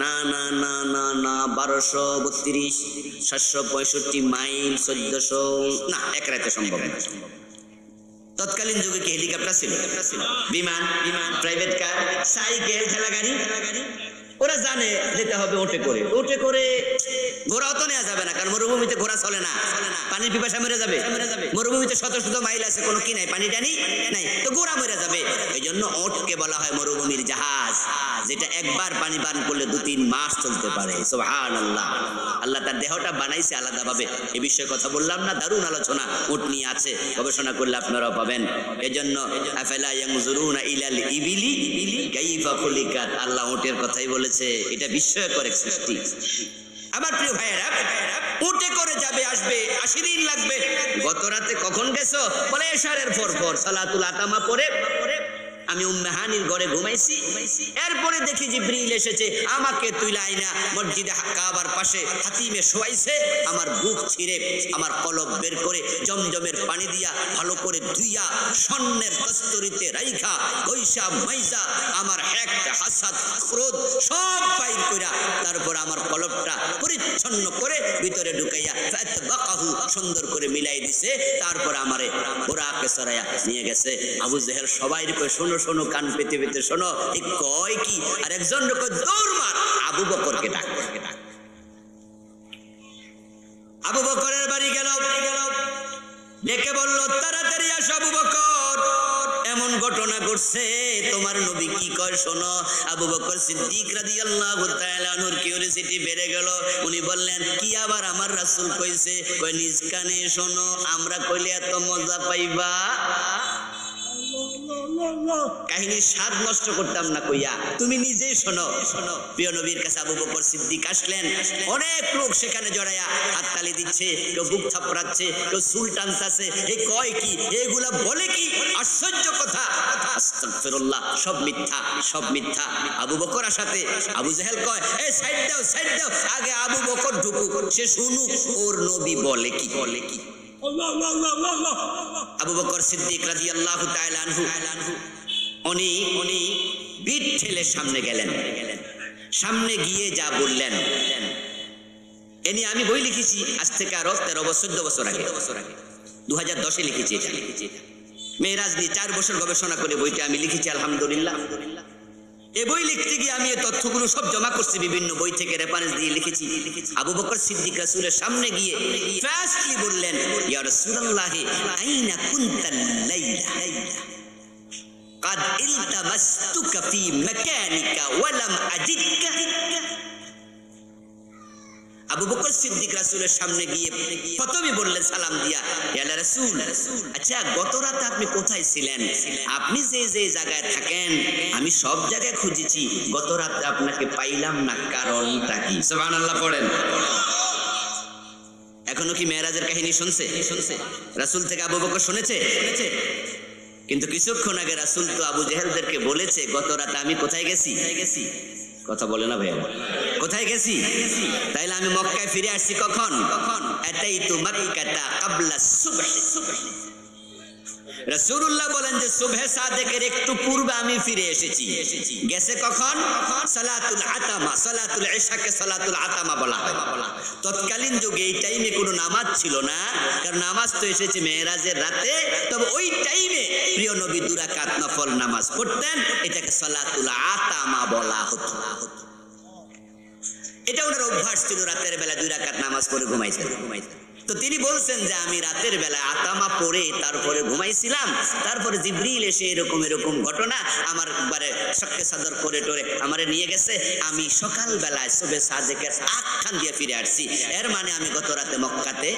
[SPEAKER 1] না না না না না, 1232 765 মাইল 1400, না, এক রাতে সম্ভব না। তৎকালীন যুগে কি হেলিকপ্টার ছিল? বিমান, প্রাইভেট কার, সাইকেল, ঠেলা গাড়ি? ওরা জানে যেতে হবে ওটে করে। ঘোড়াও তো নেওয়া যাবে না, কারণ মরুভূমিতে ঘোড়া চলে না, পানির পিপাসা মরে যাবে। মরুভূমিতে শত শত মাইল আছে, কোনো কি নাই, পানি টানি নাই, তো ঘোড়া মরে যাবে। এই জন্য ওটকে বলা হয় মরুভূমির জাহাজ, যেটা একবার পানি পান করলে 2-3 মাস চলতে পারে। সুবহানাল্লাহ। আল্লাহ তার দেহটা বানাইছে আলাদাভাবে। এই বিষয়ে কথা বললাম না, দারুণ আলোচনা ওট নিয়ে আছে, গবেষণা করলে আপনারাও পাবেন। এজন্য আফালা ইয়ানজুরুনা ইলাল ইবিলি কাইফা খুলিকাত, আল্লাহ ওটের কথাই বলেছে, এটা বিস্ময়কর এক সৃষ্টি। আমার প্রিয় ভাইয়েরা, উটে করে যাবে আসবে, 80 দিন লাগবে। গত রাতে কখন গেছো? বলে এশারের পর সালাতুল আতামা পরে আমি উম্মে হানির ঘরে ঘুমাইছি। এরপরে দেখি জিবরিল এসেছে, আমাকে তুইলা আইনা মসজিদে কাবার পাশে হাতিমে শোয়াইছে। আমার বুক ছিঁড়ে আমার কলব বের করে জমজমের পানি দিয়া ভালো করে ধুইয়া স্বর্ণের কস্তরিতে রাইখা গৈসা মাইজা আমার একটা হাসাদ ক্রোধ সব বাইর কইরা তারপর আমার কলবটা পরিচ্ছন্ন করে ভিতরে ঢুকাইয়া ফাতবাকাহু সুন্দর করে মিলাই দিছে। তারপর আমারে ওরাকে সরাইয়া নিয়ে গেছে। আবু জেহেল সবাইর কই শোনো শোনো, কান পেতে পেতে শোনো, এই কয় কি? আর একজন কয় দৌড় মার, আবু বকরকে ডাক। আবু বকরের বাড়ি গেল, ডেকে বলল তাড়াতাড়ি আসো আবু বকর, এমন ঘটনা ঘটছে, তোমার নবী কি কয় শোনো। আবু বকর সিদ্দিক রাদিয়াল্লাহু তাআলা আনহুর কিউরিওসিটি বেড়ে গেল। উনি বললেন, কি আবার আমার রাসূল কইছে? কয় নিজ কানে শোনো, আমরা কইলে এত মজা পাইবা। কাহিনীর স্বাদ নষ্ট করতাম না কইয়া তুমি নিজেই শোনো। প্রিয় নবীর কাছে আবু বকর সিদ্দিক আসলেন। অনেক লোক সেখানে জড়াইয়া হাততালি দিচ্ছে, কেউ বুক থাপড়াচ্ছে, কেউ চুল টানতাছে। এই কয় কি? এগুলা বলে কি? আশ্চর্য কথা। আস্তাগফিরুল্লাহ, সব মিথ্যা, সব মিথ্যা। আবু বকর সাথে আবু জেহেল কয়, এই সাইড দাও, সাইড দাও, আগে আবু বকর ঢুকুক, সে শুনুক ওর নবী বলে কি। আবু বকর সিদ্দিক রাদিয়াল্লাহু তাআলা আনহু উনি বিট ঠেলে সামনে গেলেন। সামনে গিয়ে যা বললেন এনি আমি বই লিখেছি আজ থেকে আরো 13-14 বছর আগে, 2010-এ লিখেছি এটা। মেরাজ নিয়ে 4 বছর গবেষণা করে বইটা আমি লিখেছি, আলহামদুলিল্লাহ। এই বই লিখতে গিয়ে আমি এই তথ্যগুলো সব জমা করছি, বিভিন্ন বই থেকে রেফারেন্স দিয়ে লিখেছি। আবু বকর সিদ্দিক রাসূলের সামনে গিয়ে ফাস্টলি বললেন, ইয়া রাসূলুল্লাহ আইনা কুনতা লাইলা قد التمستك في مكانك ولم أجدك। আবু বকর সিদ্দিক রাসূলের সামনে গিয়ে প্রথমে বললেন সালাম দিয়া, ইয়া রাসূল, আচ্ছা গত রাতে আপনি কোথায় ছিলেন? আপনি যে যে জায়গায় থাকেন আমি সব জায়গায় খুঁজেছি, গত রাতে আপনাকে পাইলাম না, কারণটা কি? সুবহানাল্লাহ পড়েন। এখনো কি মেরাজের কাহিনী শুনছে? রাসূল থেকে আবু বকর শুনেছে? কিন্তু কিছুক্ষণ আগে রাসূল তো আবু জেহেলদেরকে বলেছে গত রাতে আমি কোথায় গেছি। কথা বলে না ভাইয়া, কোথায় গেছি? তাইলে আমি মক্কায় ফিরে আসছি কখন? আতাইতু মাক্কাতা ক্বাবলা সুবহ। রাসূলুল্লাহ বলেন যে সুবহে সাদেকের একটু পূর্বে আমি ফিরে এসেছি। গেছে কখন? সালাতুল আতামা, সালাতুল ইশাকে সালাতুল আতামা বলা হয়। তৎকালীন যুগে এই টাইমে কোনো নামাজ ছিল না, কারণ নামাজ তো এসেছে মেরাজের রাতে। তবে ওই টাইমে প্রিয় নবী 2 রাকাত নফল নামাজ পড়তেন, এটাকে সালাতুল আতামা বলা হতো। এটা ওনার অভ্যাস ছিল, রাতের বেলা 2 রাকাত নামাজ পড়ে ঘুমাইতেন। তো তিনি বলছেন যে আমি রাতের বেলা আতামা পড়ে তারপরে ঘুমাইছিলাম, তারপরে জিবরিল এসে এরকম এরকম ঘটনা আমার বারে শক্কে সাদর করে টোরে আমারে নিয়ে গেছে, আমি সকাল বেলায় সুবহে সাদেকের আখ্যান দিয়ে ফিরে আসছি। এর মানে আমি গত রাতে মক্কাতে,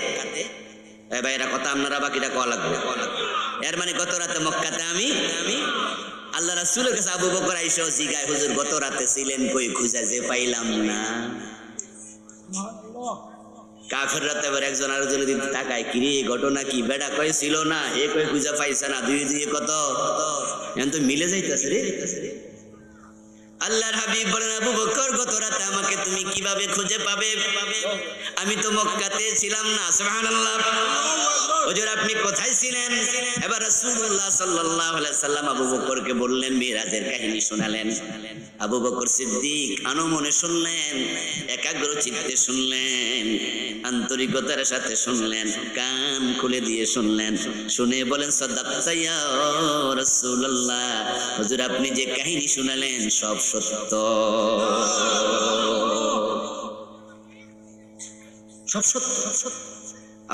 [SPEAKER 1] ভাই এরা কথা আপনারা বাকিটা কওয়া লাগবে। এর মানে গত রাতে মক্কাতে আমি আল্লাহ রাসূলের কাছে আবু বকর আইসা জিগায়, হুজুর গত রাতে ছিলেন কই? খুঁজা যে পাইলাম না। কাফেররা তো এবার একজন আরেকজনের দিকে তাকায়, কি রে ঘটনা কি? বেটা কই ছিল না, এ কই খুঁজা পাইছে না, দুই দুই কত, এখন তো মিলে যাইতেছে রে। আল্লাহর হাবিব বলেন, আবু বকর গত রাতে আমাকে তুমি কিভাবে খুঁজে পাবে? আমি তো মক্কাতে ছিলাম না। সুবহানাল্লাহ। হুজুর আপনি কোথায় ছিলেন? এবার রাসূলুল্লাহ সাল্লাল্লাহু আলাইহি সাল্লাম আবু বকরকে বললেন, মিরাজের কাহিনী শোনালেন। আবু বকর সিদ্দিক আনমনে শুনলেন, একাগ্র চিত্তে শুনলেন, আন্তরিকতার সাথে শুনলেন, কান খুলে দিয়ে শুনলেন। শুনে বলেন, সাদাকতা ইয়া রাসূলুল্লাহ, হুজুর আপনি যে কাহিনী শোনালেন সব সত্য, সব সত্য।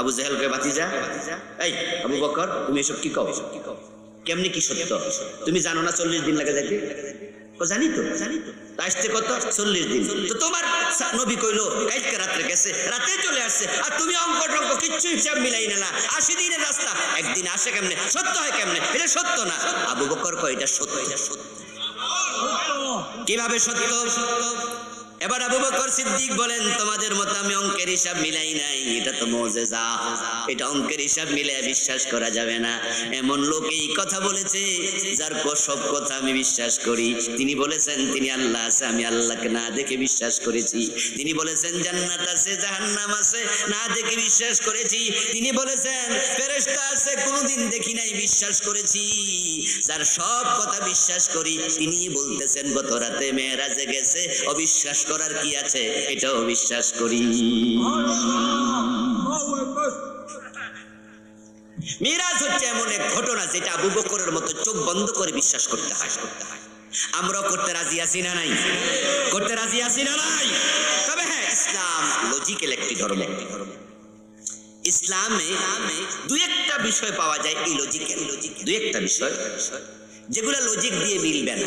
[SPEAKER 1] আবু জেহেলকে ভাতিজা, এই আবু বকর তুমি এসব কি কও? কেমনি কি সত্য? তুমি জানো না 40 দিন লাগে যাইতে? জানি তো। আসতে কত? 40 দিন। তো তোমার নবী কইলো কালকে রাতে গেছে, রাতে চলে আসছে, আর তুমি অঙ্ক টঙ্ক কিচ্ছু হিসাব মিলাই না। 80 দিনের রাস্তা একদিন আসে কেমনে? সত্য হয় কেমনে? এটা সত্য না। আবু বকর কয় এটা সত্য। কিভাবে সত্য? এবার আবু বকর সিদ্দিক বলেন, তোমাদের মতো আমি অঙ্কের হিসাব মিলাই নাই, এটা তো মুজিজা, এটা অঙ্কের হিসাব মিলাই বিশ্বাস করা যাবে না। এমন লোক এই কথা বলেছে যার সব কথা আমি বিশ্বাস করি। তিনি বলেছেন তিনি আল্লাহ আছে, আমি আল্লাহকে না দেখে বিশ্বাস করেছি। তিনি বলেছেন জান্নাত আছে, জাহান্নাম আছে, না দেখে বিশ্বাস করেছি। তিনি বলেছেন ফেরেশতা আছে, কোনোদিন দেখি নাই, বিশ্বাস করেছি। যার সব কথা বিশ্বাস করি তিনি বলতেছেন গত রাতে মেরাজে গেছে, অবিশ্বাস করার কি আছে? এটাও বিশ্বাস করি। মিরাজ হচ্ছে এমন এক ঘটনা যেটা আবু বকরের মতো চোখ বন্ধ করে বিশ্বাস করতে হয়। আমরাও করতে রাজি আছি না নাই? করতে রাজি আছি না নাই? তবে হ্যাঁ, ইসলাম লজিক্যাল একটি ধর্ম। ইসলামে 2-1টা বিষয় পাওয়া যায় এই লজিক্যাল, 2-1টা বিষয় যেগুলা লজিক দিয়ে মিলবে না।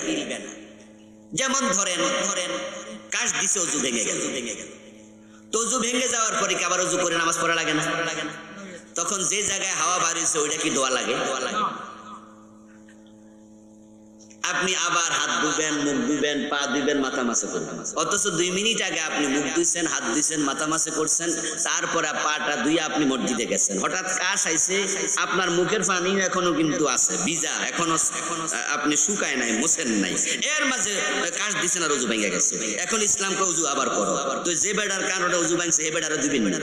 [SPEAKER 1] যেমন ধরেন কাশ দিছে, অজু ভেঙে গেল। তো অজু ভেঙে যাওয়ার পরে কি আবার অজু করে নামাজ পড়া লাগে না? তখন যে জায়গায় হাওয়া বাড়িছে ওইটা কি দোয়া লাগে? আপনি আবার হাত ধুবেন, মুখ ধুবেন, পা ধুবেন, মাথা মাসে করবেন। অথচ 2 মিনিট আগে আপনি মুখ ধুইছেন, হাত ধুইছেন, মাথা মাসে করছেন, তারপরে পাটা ধুইয়া আপনি মসজিদে গেছেন। হঠাৎ কাশ আইছে, আপনার মুখের পানি এখনো কিন্তু আছে, ভিজা, এখনো আপনি শুকায় নাই, মোছেন নাই, এর মাঝে কাশ দিছেন আর অজু ভেঙে গেছে। এখন ইসলামকে অজু আবার করো। তো যে বেড়ার কারণে অজু ভাঙছে এ বেড়ারও দিবেন না।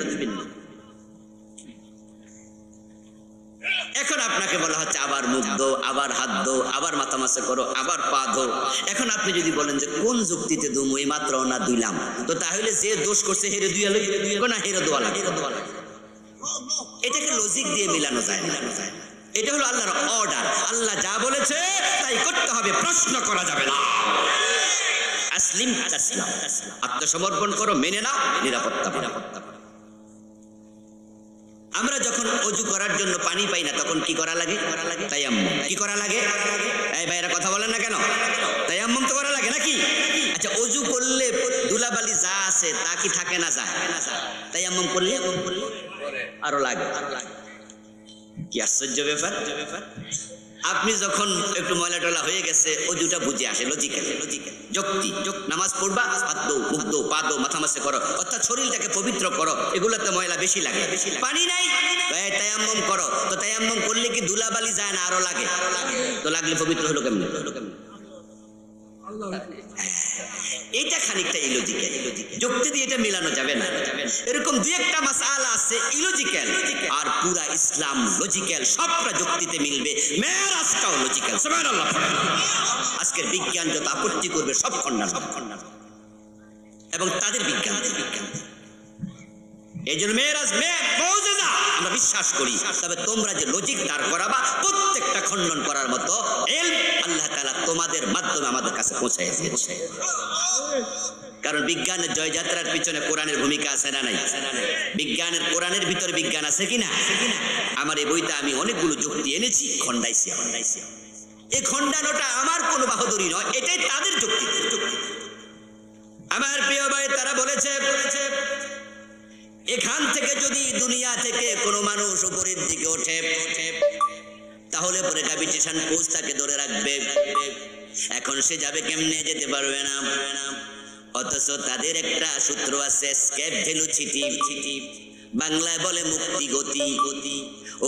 [SPEAKER 1] এখন আপনাকে বলা হচ্ছে আবার মুখ ধো, আবার হাত ধো, আবার মাথা মাসে করো, আবার পা ধো। এখন আপনি যদি বলেন যে কোন যুক্তিতে দুম, এই মাত্র না দুইলাম, তো তাহলে যে দোষ করছে হেরে দুইয়া না হেরে দোয়া লাগে। এটাকে লজিক দিয়ে মিলানো যায় না। এটা হলো আল্লাহর অর্ডার। আল্লাহ যা বলেছে তাই করতে হবে, প্রশ্ন করা যাবে না। আসলিম তাসলাম, আত্মসমর্পণ করো, মেনে নাও, নিরাপত্তা পাও। আমরা যখন অজু করার জন্য পানি পাই না তখন কি করা লাগে? তায়াম্মুম। কি করা লাগে? এই ভাইরা কথা বলেন না কেন? তায়াম্মুম তো করা লাগে নাকি? আচ্ছা, অজু করলে ধুলাবালি যা আছে তা কি থাকে না যায়? তায়াম্মুম করলে আরো লাগে। কি আশ্চর্য ব্যাপার! আপনি যখন একটু ময়লা টলা হয়ে গেছে অজুটা বুঝে আসে, লজিক্যাল যুক্তি। নামাজ পড়বা, হাত দো, মুখ দো, পা দো, মাথা মাসে করো, অর্থাৎ শরীরটাকে পবিত্র করো, এগুলোতে ময়লা বেশি লাগে। পানি নাই, তায়াম্মুম করো। তো তায়াম্মুম করলে কি ধুলাবালি যায় না আরো লাগে? তো লাগলে পবিত্র হলো কেমনে? এটা খানিকটা ইলজিক্যাল, যুক্তি দিয়ে এটা মিলানো যাবে না। এরকম দুই একটা মাসআলা আছে ইলজিক্যাল, আর পুরা ইসলাম লজিক্যাল, সবটা যুক্তিতে মিলবে। মেরাজটাও লজিক্যাল। সুবহানাল্লাহ। আজকের বিজ্ঞান যত আপত্তি করবে সব খণ্ডন, এবং তাদের বিজ্ঞান। এই জন্য মেরাজ মুজিজা আমরা বিশ্বাস করি, তবে তোমরা যে লজিক দাঁড় করাবা প্রত্যেকটা খণ্ডন করার মতো ইলম আল্লাহ তাআলা তোমাদের মাধ্যমে আমাদের কাছে পৌঁছায় দিয়েছে। কারণ বিজ্ঞানের জয়যাত্রার পিছনে কোরআনের ভূমিকা আছে না নাই? বিজ্ঞানের, কোরআনের ভিতরে বিজ্ঞান আছে কিনা? আমার এই বইতে আমি অনেকগুলো যুক্তি এনেছি, খণ্ডাইছি। এই খণ্ডানোটা আমার কোনো বাহাদুরি নয়, এটাই তাদের যুক্তি। আমার প্রিয় ভাই, তারা বলেছে এখান থেকে যদি দুনিয়া থেকে কোনো মানুষ উপরের দিকে ওঠে তাহলে পরে গ্র্যাভিটেশন ফোর্স তাকে ধরে রাখবে। এখন সে যাবে কেমনে? যেতে পারবে না। অথচ তাদের একটা সূত্র আছে, এসকেপ ভেলোসিটি, বাংলায় বলে মুক্তি গতি।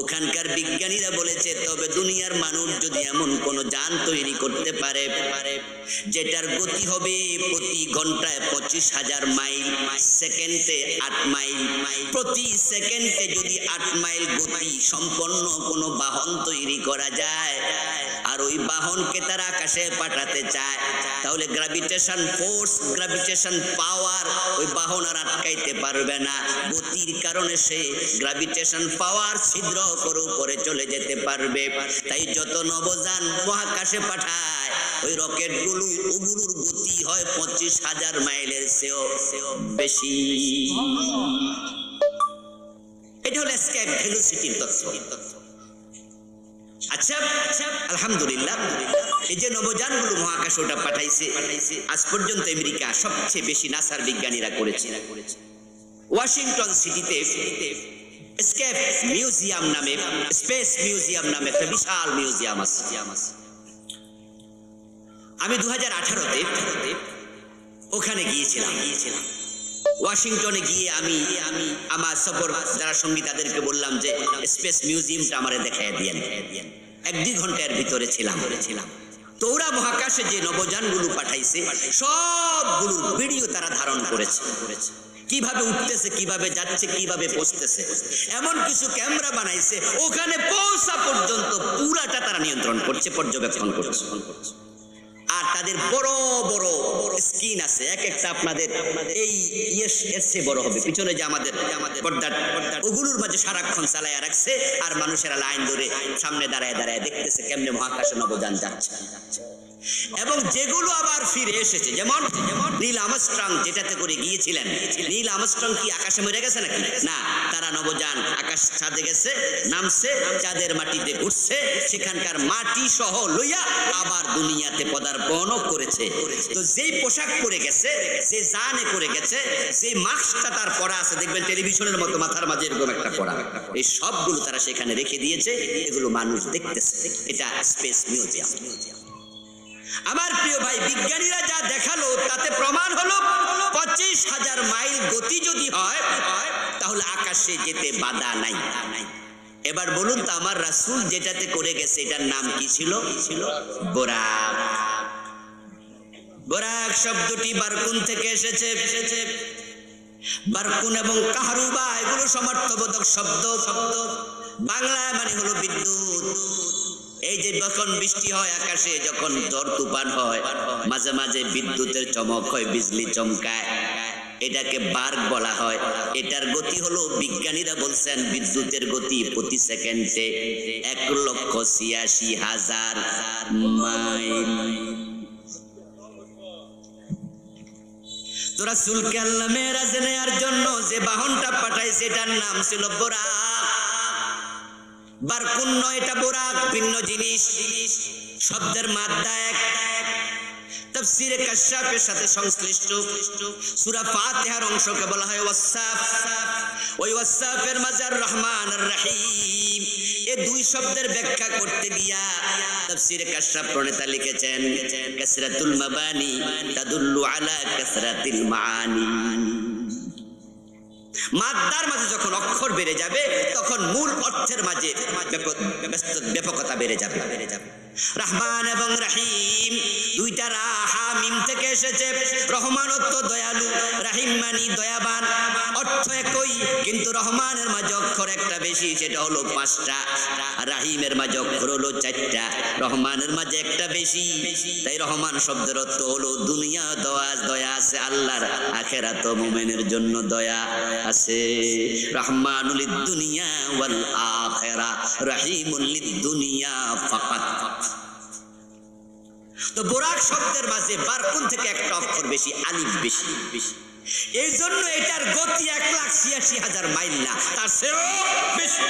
[SPEAKER 1] ওখানকার বিজ্ঞানীরা বলেছে তবে দুনিয়ার মানুষ যদি এমন কোন যান তৈরি করতে পারে যেটার গতি হবে প্রতি ঘন্টায় 25,000 মাইল, সেকেন্ডে 8 মাইল, প্রতি সেকেন্ডে যদি 8 মাইল গতি সম্পন্ন কোনো বাহন তৈরি করা যায়, আর ওই বাহনকে তারা আকাশে পাঠাতে চায়, তাহলে গ্র্যাভিটেশন ফোর্স, গ্র্যাভিটেশন পাওয়ার ওই বাহন আর আটকাইতে পারবে না। গতির কারণে সে গ্র্যাভিটেশন পাওয়ার ছিদ্র করে উপরে চলে যেতে পারবে। তাই যত নবযান মহাকাশে পাঠায় ওই রকেটগুলো, ওগুলোর গতি হয় 25,000 মাইলের চেয়েও বেশি। এটা হলো এসকেপ ভেলোসিটির তথ্য। আচ্ছা, আলহামদুলিল্লাহ, এই যে নবযানগুলো মহাকাশে ওটা পাঠাইছে, আজ পর্যন্ত আমেরিকা সবচেয়ে বেশি নাসার বিজ্ঞানীরা করেছে। ওয়াশিংটন সিটিতে এসকেপ মিউজিয়াম নামে, স্পেস মিউজিয়াম নামে একটা বিশাল মিউজিয়াম আছে। আমি 2018-তে ওখানে গিয়েছিলাম। ওয়াশিংটনে গিয়ে আমি আমার সফর যারা সঙ্গী তাদেরকে বললাম যে স্পেস মিউজিয়ামটা আমারে দেখায় দিয়েন। 1-2 ঘন্টার ভিতরে ছিলাম। তো ওরা মহাকাশে যে নবযানগুলো পাঠাইছে সবগুলোর ভিডিও তারা ধারণ করেছে, কিভাবে উঠতেছে, কিভাবে যাচ্ছে, কিভাবে পৌঁছতেছে। এমন কিছু ক্যামেরা বানাইছে ওখানে পৌঁছা পর্যন্ত পুরাটা তারা নিয়ন্ত্রণ করছে, পর্যবেক্ষণ করছে। আর তাদের বড় বড় স্ক্রিন আছে, এক একটা আপনাদের এই এসে বড় হবে, পিছনে যে আমাদের পর্দা, ওগুলোর মাঝে সারাক্ষণ চালাইয়া রাখছে। আর মানুষেরা লাইন ধরে সামনে দাঁড়ায় দাঁড়ায় দেখতেছে কেমনে মহাকাশে নবযান যাচ্ছে। এবং যেগুলো আবার ফিরে এসেছে, যেমন নীল আর্মস্ট্রং যেটাতে করে গিয়েছিলেন, নীল আর্মস্ট্রং কি আকাশে মরে গেছে নাকি? না, তারা নবযান আকাশ ছাদে গেছে, নামছে, চাঁদের মাটিতে ঘুরছে, সেখানকার মাটি সহ লইয়া আবার দুনিয়াতে পদার্পণও করেছে। তো যেই পোশাক পরে গেছে, যে জানে করে গেছে, যে মাস্কটা তার পরা আছে, দেখবেন টেলিভিশনের মতো মাথার মাঝে এরকম একটা পরা, এই সবগুলো তারা সেখানে রেখে দিয়েছে। এগুলো মানুষ দেখতেছে। এটা স্পেস মিউজিয়াম। আমার প্রিয় ভাই, বিজ্ঞানীরা যা দেখালো তাতে প্রমাণ হলো 25,000 মাইল গতি যদি হয় তাহলে আকাশে যেতে বাধা নাই। এবার বলুন তো, আমার রাসূল যেটাতে করে গেছে এটার নাম কি ছিল? বোরাক। বোরাক শব্দটি বারকুন থেকে এসেছে। বারকুন এবং কাহরুবা এগুলো সমর্থবোধক শব্দ। বাংলায় মানে হলো বিদ্যুৎ। এই যে যখন বৃষ্টি হয় আকাশে, যখন ঝড় তুফান হয়, মাঝে মাঝে বিদ্যুতের চমক হয়, বিজলি চমকায়, এটাকে বার্ক বলা হয়। এটার গতি হলো, বিজ্ঞানীরা বলছেন বিদ্যুতের গতি প্রতি সেকেন্ডে 1,86,000 মাইল। তো রাসূলকে আল্লাহ মেরাজে নেয়ার জন্য যে বাহনটা পাঠাইছে এটার নাম ছিল বুরাক। বারকুন নয়, এটা বুরাক, ভিন্ন জিনিস, শব্দের মাদ্দা এক। তাফসীরে কাশফের সাথে সংশ্লিষ্ট সূরা ফাতিহার অংশকে বলা হয় ওয়াসাফ। ওই ওয়াসাফের মাঝে আর রহমান আর রহিম এই দুই শব্দের ব্যাখ্যা করতে গিয়া তাফসীরে কাশফ প্রণেতা লিখেছেন কাসরাতুল মাবানি তাদুল্লু আলা কাসরাতিল মাআনি। মাদ্দার মাঝে যখন অক্ষর বেড়ে যাবে তখন মূল অর্থের মাঝে ব্যাপকতা বেড়ে যাবে। রহমান এবং রহিম দুইটা হা মিম থেকে এসেছে। রহমান অর্থ দয়ালু, রহিম মানে দয়াবান, অর্থ একই, কিন্তু রহমানের মাঝে অক্ষর একটা বেশি, সেটা হলো 5টা, আর রহিমের মাঝে অক্ষর হলো 4টা। রহমানের মাঝে একটা বেশি, তাই রহমান শব্দের অর্থ হলো দুনিয়া দয়া আছে আল্লাহর, আখিরাত মুমিনের জন্য দয়া আছে। রহমানুল দুনিয়া ওয়াল আখিরা, রহিমুল দুনিয়া ফাকাত। তো বুরাক শব্দের মাঝে বারকুন থেকে একটা অক্ষর বেশি, আলিফ বেশি, এই জন্য এটার গতি 1,86,000 মাইল না, তার চেয়েও বেশি।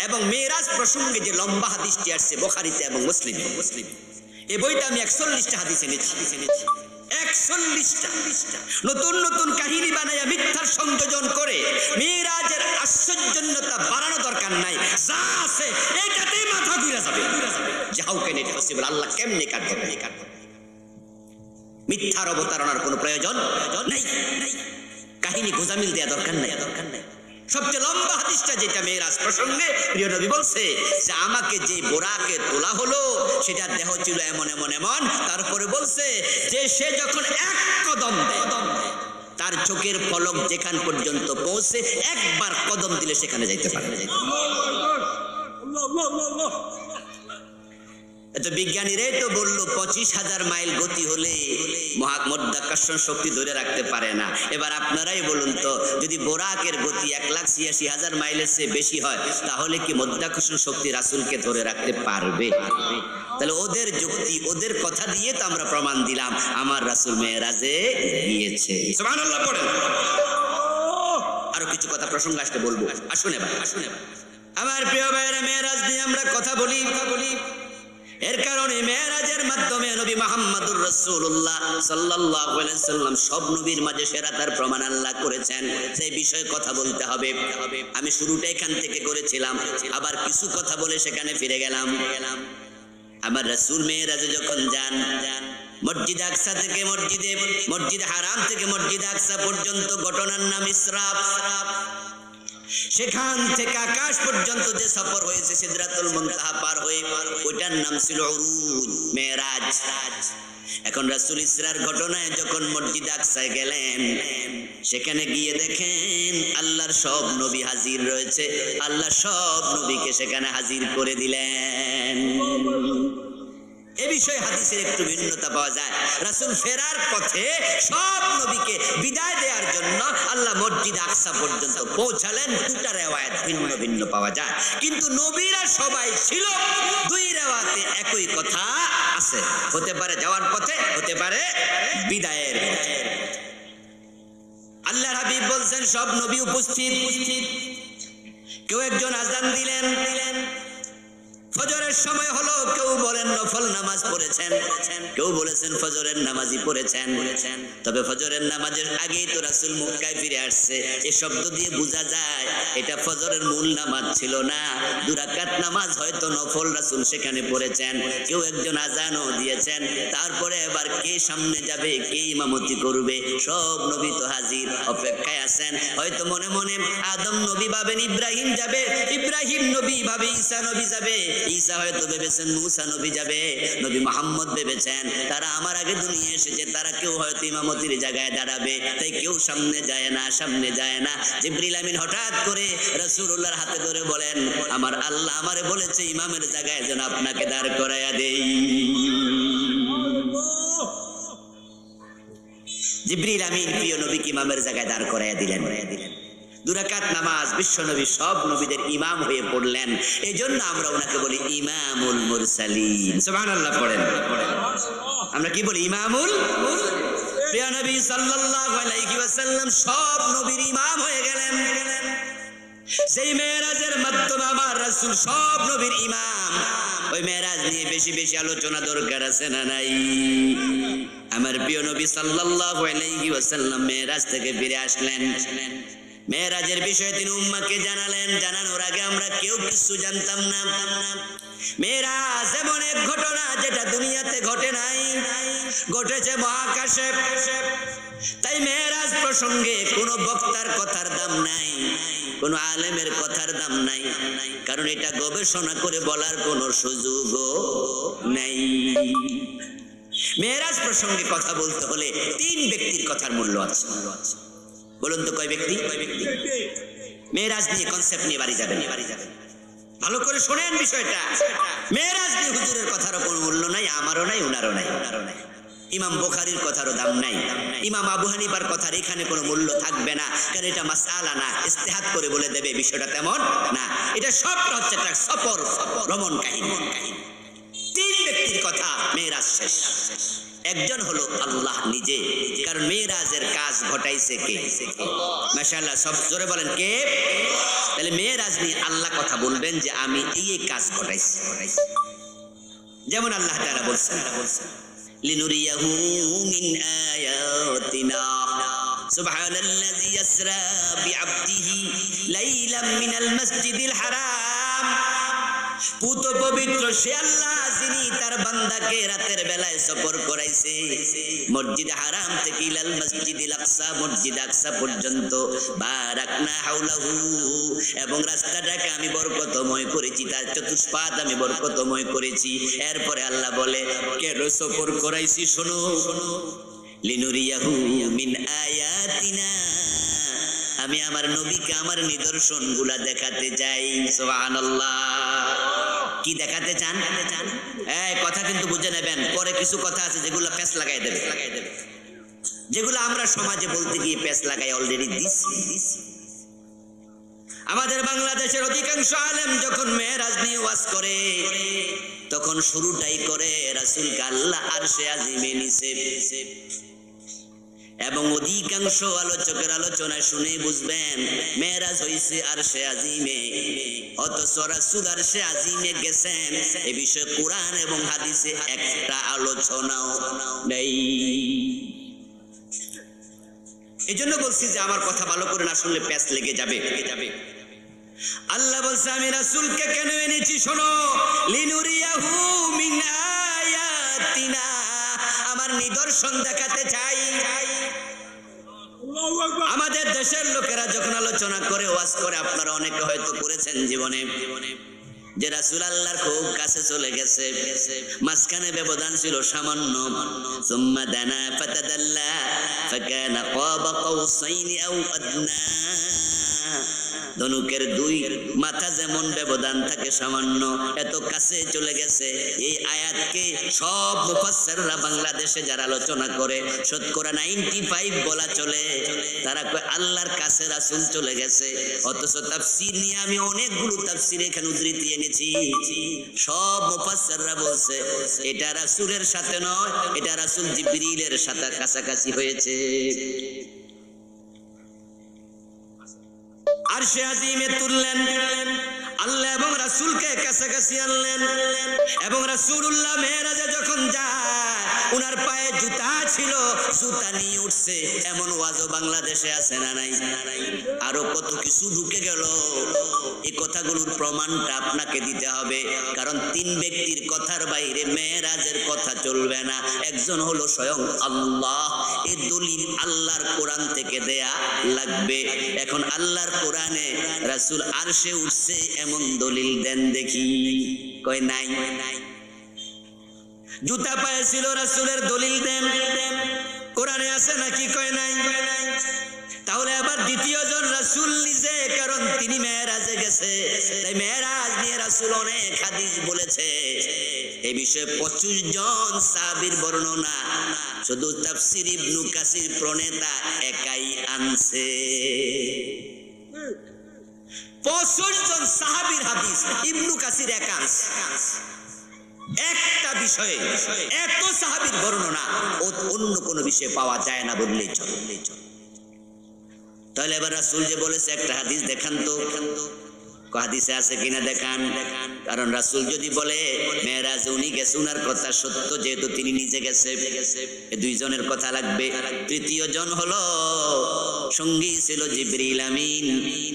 [SPEAKER 1] এবং মেরাজ প্রসঙ্গে যে লম্বা হাদিসটি আসছে বুখারীতে এবং মুসলিমে, এই বইটা আমি 41টা হাদিসে নিয়েছি। 41টা নতুন নতুন কাহিনী বানাইয়া মিথ্যার সংযোজন করে মেরাজের আশ্চর্যজনতা বাড়ানো দরকার নাই। যা আছে এটাতেই মাথা ঘুরে যাবে যে হাউ ক্যান ইট পসিবল, আল্লাহ কেমনে কাটবে। মিথ্যার অবতারণার কোনো প্রয়োজন নাই, কাহিনী গোজামিল দেয়া দরকার নাই। সবচেয়ে লম্বা হাদিসটা যেটা মেরাজ প্রসঙ্গে প্রিয় নবী বলছে যে আমাকে যে বোরাকে তোলা হলো সেটা দেহ ছিল এমন এমন এমন। তারপরে বলছে যে সে যখন এক কদম দেয় তার চোখের পলক যেখান পর্যন্ত পৌঁছে, একবার কদম দিলে সেখানে যাইতে পারে। এত বিজ্ঞানীরাই তো বললো 25,000 মাইল গতি হলে মহাকর্ষণ শক্তি ধরে রাখতে পারে না। এবার আপনারাই বলুন তো, যদি বোরাকের গতি 1,86,000 মাইলের চেয়ে বেশি হয় তাহলে কি মধ্যাকর্ষণ শক্তি রাসূলকে ধরে রাখতে পারবে? তাহলে ওদের যুক্তি, ওদের কথা দিয়ে তো আমরা প্রমাণ দিলাম আমার রাসূল মেরাজে গিয়েছে। সুবহানাল্লাহ পড়েন। আরো কিছু কথা প্রসঙ্গ আসতে বলবো, আসুন এবার আমার প্রিয় ভাইরা, মেরাজ নিয়ে আমরা কথা বলি। এর কারণে মেরাজের মাধ্যমে নবী মুহাম্মদুর রাসূলুল্লাহ সাল্লাল্লাহু আলাইহি ওয়াসাল্লাম সব নবীর মাঝে সেরা তার প্রমাণ আল্লাহ করেছেন। সেই বিষয়ে কথা বলতে হবে। আমি শুরুটা এখান থেকে করেছিলাম, আবার কিছু কথা বলে সেখানে ফিরে গেলাম। আমার রাসূল মেরাজে যখন যান, মসজিদ আকসা থেকে মসজিদ হারাম থেকে মসজিদ আকসা পর্যন্ত ঘটনার নাম ইসরা। সেখান থেকে আকাশ পর্যন্ত যে সফর হয়েছে সিদরাতুল মুনতাহা পার হয়ে, ওইটার নাম ছিল উরুজ, মেরাজ। এখন রাসূল ইসরার ঘটনায় যখন মসজিদ আকসায় গেলেন, সেখানে গিয়ে দেখেন আল্লাহর সব নবী হাজির রয়েছে। আল্লাহ সব নবীকে সেখানে হাজির করে দিলেন। এ বিষয়ে হাদিসের একটু ভিন্নতা পাওয়া যায়। রাসূল ফেরার পথে সব নবীকে বিদায় দেওয়ার জন্য আল্লাহ মসজিদ আকসা পর্যন্ত পৌঁছালেন। দুটা রিওয়ায়াত ভিন্ন ভিন্ন পাওয়া যায়, কিন্তু নবীরা সবাই ছিল। দুই রিওয়ায়াতে একই কথা আছে, হতে পারে যাওয়ার পথে, হতে পারে বিদায়ের পথে। আল্লাহর হাবিব বলছেন সব নবী উপস্থিত। কেউ একজন আযান দিলেন, ফজরের সময় হলো। কেউ বলেন নফল নামাজ পড়েছেন, কেউ বলেছেন ফজরের নামাজই পড়েছেন। তবে ফজরের নামাজের আগেই তো রাসূল মক্কায় ফিরে আসছে। এই শব্দ দিয়ে বোঝা যায় এটা ফজরের মূল নামাজ ছিল না, 2 রাকাত নামাজ হয়তো নফল রাসূল সেখানে পড়েছেন। কেউ একজন আযানও দিয়েছেন। তারপরে এবার কে সামনে যাবে, কে ইমামতি করবে? সব নবী তো হাজির, অপেক্ষায় আছেন। হয়তো মনে মনে আদম নবী ভাবেন ইব্রাহিম যাবে, ইব্রাহিম নবী ভাবে ঈসা নবী যাবে, ঈসা হয়তো ভেবেছেন মুসা নবী যাবে, নবী মুহাম্মদ ভেবেছেন তারা আমার আগে দুনিয়া এসেছে, তারা কেউ হয়তো ইমামতির জায়গায় দাঁড়াবে, তাই কেউ সামনে যায় না। জিবরিল আমিন হঠাৎ করে রাসূলুল্লাহর হাতে ধরে বলেন, আমার আল্লাহ আমারে বলেছে ইমামের জায়গায় যেন আপনাকে দাঁড় করাইয়া দেই। জিবরিল আমিন প্রিয় নবীকে ইমামের জায়গায় দাঁড় করাইয়া দিলেন। 2 রাকাত নামাজ বিশ্বনবী সব নবীদের ইমাম হয়ে পড়লেন। এই জন্য আমরা ওনাকে বলি ইমামুল মুরসালিন। সুবহানাল্লাহ পড়েন। আমরা কি বলি ইমামুল প্রিয় নবী সাল্লাল্লাহু আলাইহি ওয়াসাল্লাম সব নবীর ইমাম হয়ে গেলেন সেই মেরাজের মাধ্যমে আমার রাসূল সব নবীর ইমাম ওই মেরাজ নিয়ে বেশি বেশি আলোচনা দরকার আছে না নাই আমার প্রিয় নবী সাল্লাল্লাহু আলাইহি ওয়াসাল্লাম মেরাজ থেকে ফিরে আসলেন মেরাজের বিষয়ে তিনি উম্মাহকে জানালেন জানানোর আগে আমরা কেউ কিছু জানতাম না মেরাজ এমন এক ঘটনা যেটা দুনিয়াতে ঘটে নাই ঘটেছে মহাকাশে তাই মেরাজ প্রসঙ্গে কোনো বক্তার কথার দাম নাই কোনো আলেমের কথার দাম নাই কারণ এটা গবেষণা করে বলার কোনো সুযোগও নাই মেরাজ প্রসঙ্গে কথা বলতে হলে তিন ব্যক্তির কথার মূল্য আছে বলুন তো কয় ব্যক্তি মেরাজ নিয়ে কনসেপ্ট নিয়ে বাড়ি যাবেন ভালো করে শোনেন বিষয়টা মেরাজ নিয়ে হুজুরের কথারও কোনো মূল্য নাই আমারও নাই উনারও নাই ইমাম বুখারীর কথারও দাম নাই ইমাম আবু হানিফার কথার এখানে কোনো মূল্য থাকবে না কারণ এটা মাসআলা না ইজতিহাদ করে বলে দেবে বিষয়টা তেমন না এটা সবটা হচ্ছে একটা সফর ভ্রমণ কাহিনী তিন ব্যক্তির কথা মেরাজ শেষ একজন হলো আল্লাহ নিজে কারণ মেরাজের কাজ ঘটাইছে কে মাশাআল্লাহ সব জোরে বলেন কে তাহলে মেরাজ নিয়ে আল্লাহ কথা বলবেন যে আমি এই কাজ ঘটাইছি যেমন আল্লাহ তাআলা বলছেন লিনুরিয়াহু মিন আয়াতিনা সুবহানাল্লাযী ইয়াসরা বিআবদিহি লাইলাম মিনাল মাসজিদিল হারাম পুত পবিত্র সে আল্লাহ যিনি তার বান্দাকে রাতের বেলায় সফর করাইছে মসজিদ হারাম থেকে ইলাল মসজিদিল আকসা মসজিদ আকসা পর্যন্ত বারাকনা হাওলাহু এবং রাস্তাটাকে আমি বরকতময় করেছি তার চতুষ্পাদ আমি বরকতময় করেছি এরপরে আল্লাহ বলে কেন সফর করাইছি শোনো লিনুরিয়াহু মিন আয়াতিনা আমি আমার নবীকে আমার নিদর্শনগুলা দেখাতে চাই সুবহানাল্লাহ কি দেখাতে চান এই কথা কিন্তু বুঝে নেবেন পরে কিছু কথা আছে যেগুলো পেছ লাগাই দেবে যেগুলো আমরা সমাজে বলতে গিয়ে পেছ লাগাই অলরেডি দিছি আমাদের বাংলাদেশের অধিকাংশ আলেম যখন মেরাজ নিয়ে ওয়াজ করে তখন শুরুটাই করে রাসূলকে আল্লাহ আরশে আজিমে নিছে এবং অধিকাংশ আলোচকের আলোচনা শুনে বুঝবেন মেরাজ হইছে আরশে আজিমে অথচ রাসূল আরশে আজিমে গেছেন এই বিষয়ে কোরআন এবং হাদিসে একটা আলোচনাও নেই এজন্য বলছি যে আমার কথা ভালো করে না শুনলে প্যাচ লেগে যাবে আল্লাহ বলছে আমি রাসূলকে কেন এনেছি শোনো লিনুরিয়াহু মিন আয়াতিনা আমার নিদর্শন দেখাতে চাই আমাদের দেশের লোকেরা যখন আলোচনা করে ওয়াজ করে আপনারা অনেকে হয়তো করেছেন জীবনে যে রাসূল আল্লাহর খুব কাছে চলে গেছে মাঝখানে ব্যবধান ছিল সামান্য সুম্মা দানা ফাতাদাল্লা ফাকানা কাবা কাউসাইনি আও আদনা ধনুকের দুই মাথা যেমন ব্যবধান থাকে সামান্য এত কাছে চলে গেছে এই আয়াতকে সব মুফাসসিররা বাংলাদেশে যারা আলোচনা করে শতকরা 95 বলা চলে তারা কয় আল্লাহর কাছে রাসূল চলে গেছে অথচ তাফসীর নিয়ে আমি অনেকগুলো তাফসীর এখানে উদ্ধৃতি এনেছি সব মুফাসসিররা বলছে এটা রাসূলের সাথে নয় এটা রাসূল জিবরিলের সাথে কাছাকাছি হয়েছে আরশে আজিমে তুললেন আল্লাহ এবং রাসূলকে কাছাকাছি আনলেন এবং রাসূলুল্লাহ মেরাজে যখন যায় উনার পায়ে জুতা ছিল জুতা নিয়ে উঠছে এমন ওয়াজও বাংলাদেশে আছে না নাই আরো কত কিছু ঢুকে গেল এই কথাগুলোর প্রমাণটা আপনাকে দিতে হবে কারণ তিন ব্যক্তির কথার বাইরে মেরাজের কথা চলবে না একজন হলো স্বয়ং আল্লাহ এই দলিল আল্লাহর কোরআন থেকে দেয়া লাগবে এখন আল্লাহর কোরআনে রাসূল আরশে উঠছে এমন দলিল দেন দেখি কয় নাই জুতা পায়ে ছিল রাসূলের দলিল দেন কোরআনে আছে নাকি কয় নাই তাহলে আবার দ্বিতীয় জন রাসূল নিজে কারণ তিনি মেরাজে গেছে তাই মেরাজ নিয়ে রাসূল অনেক হাদিস বলেছে এই বিষয়ে 25 জন সাহাবীর বর্ণনা শুধু তাফসীর ইবনে কাসির প্রণেতা একাই আনছে 25 জন সাহাবীর হাদিস ইবনে কাসির একা আনছে একটা বিষয়ে এত সাহাবীর বর্ণনা অন্য কোনো বিষয়ে পাওয়া যায় না বললেই চলে। তাহলে এবার রাসূল যে বলেছে একটা হাদিস দেখান তো, হাদিসে আছে কিনা দেখান। কারণ রাসূল যদি বলে মেরাজ উনি গেছে, উনার কথা সত্য, যেহেতু তিনি নিজে গেছে, এই দুইজনের কথা লাগবে। তৃতীয় জন হলো সঙ্গী ছিল জিবরিল আমিন।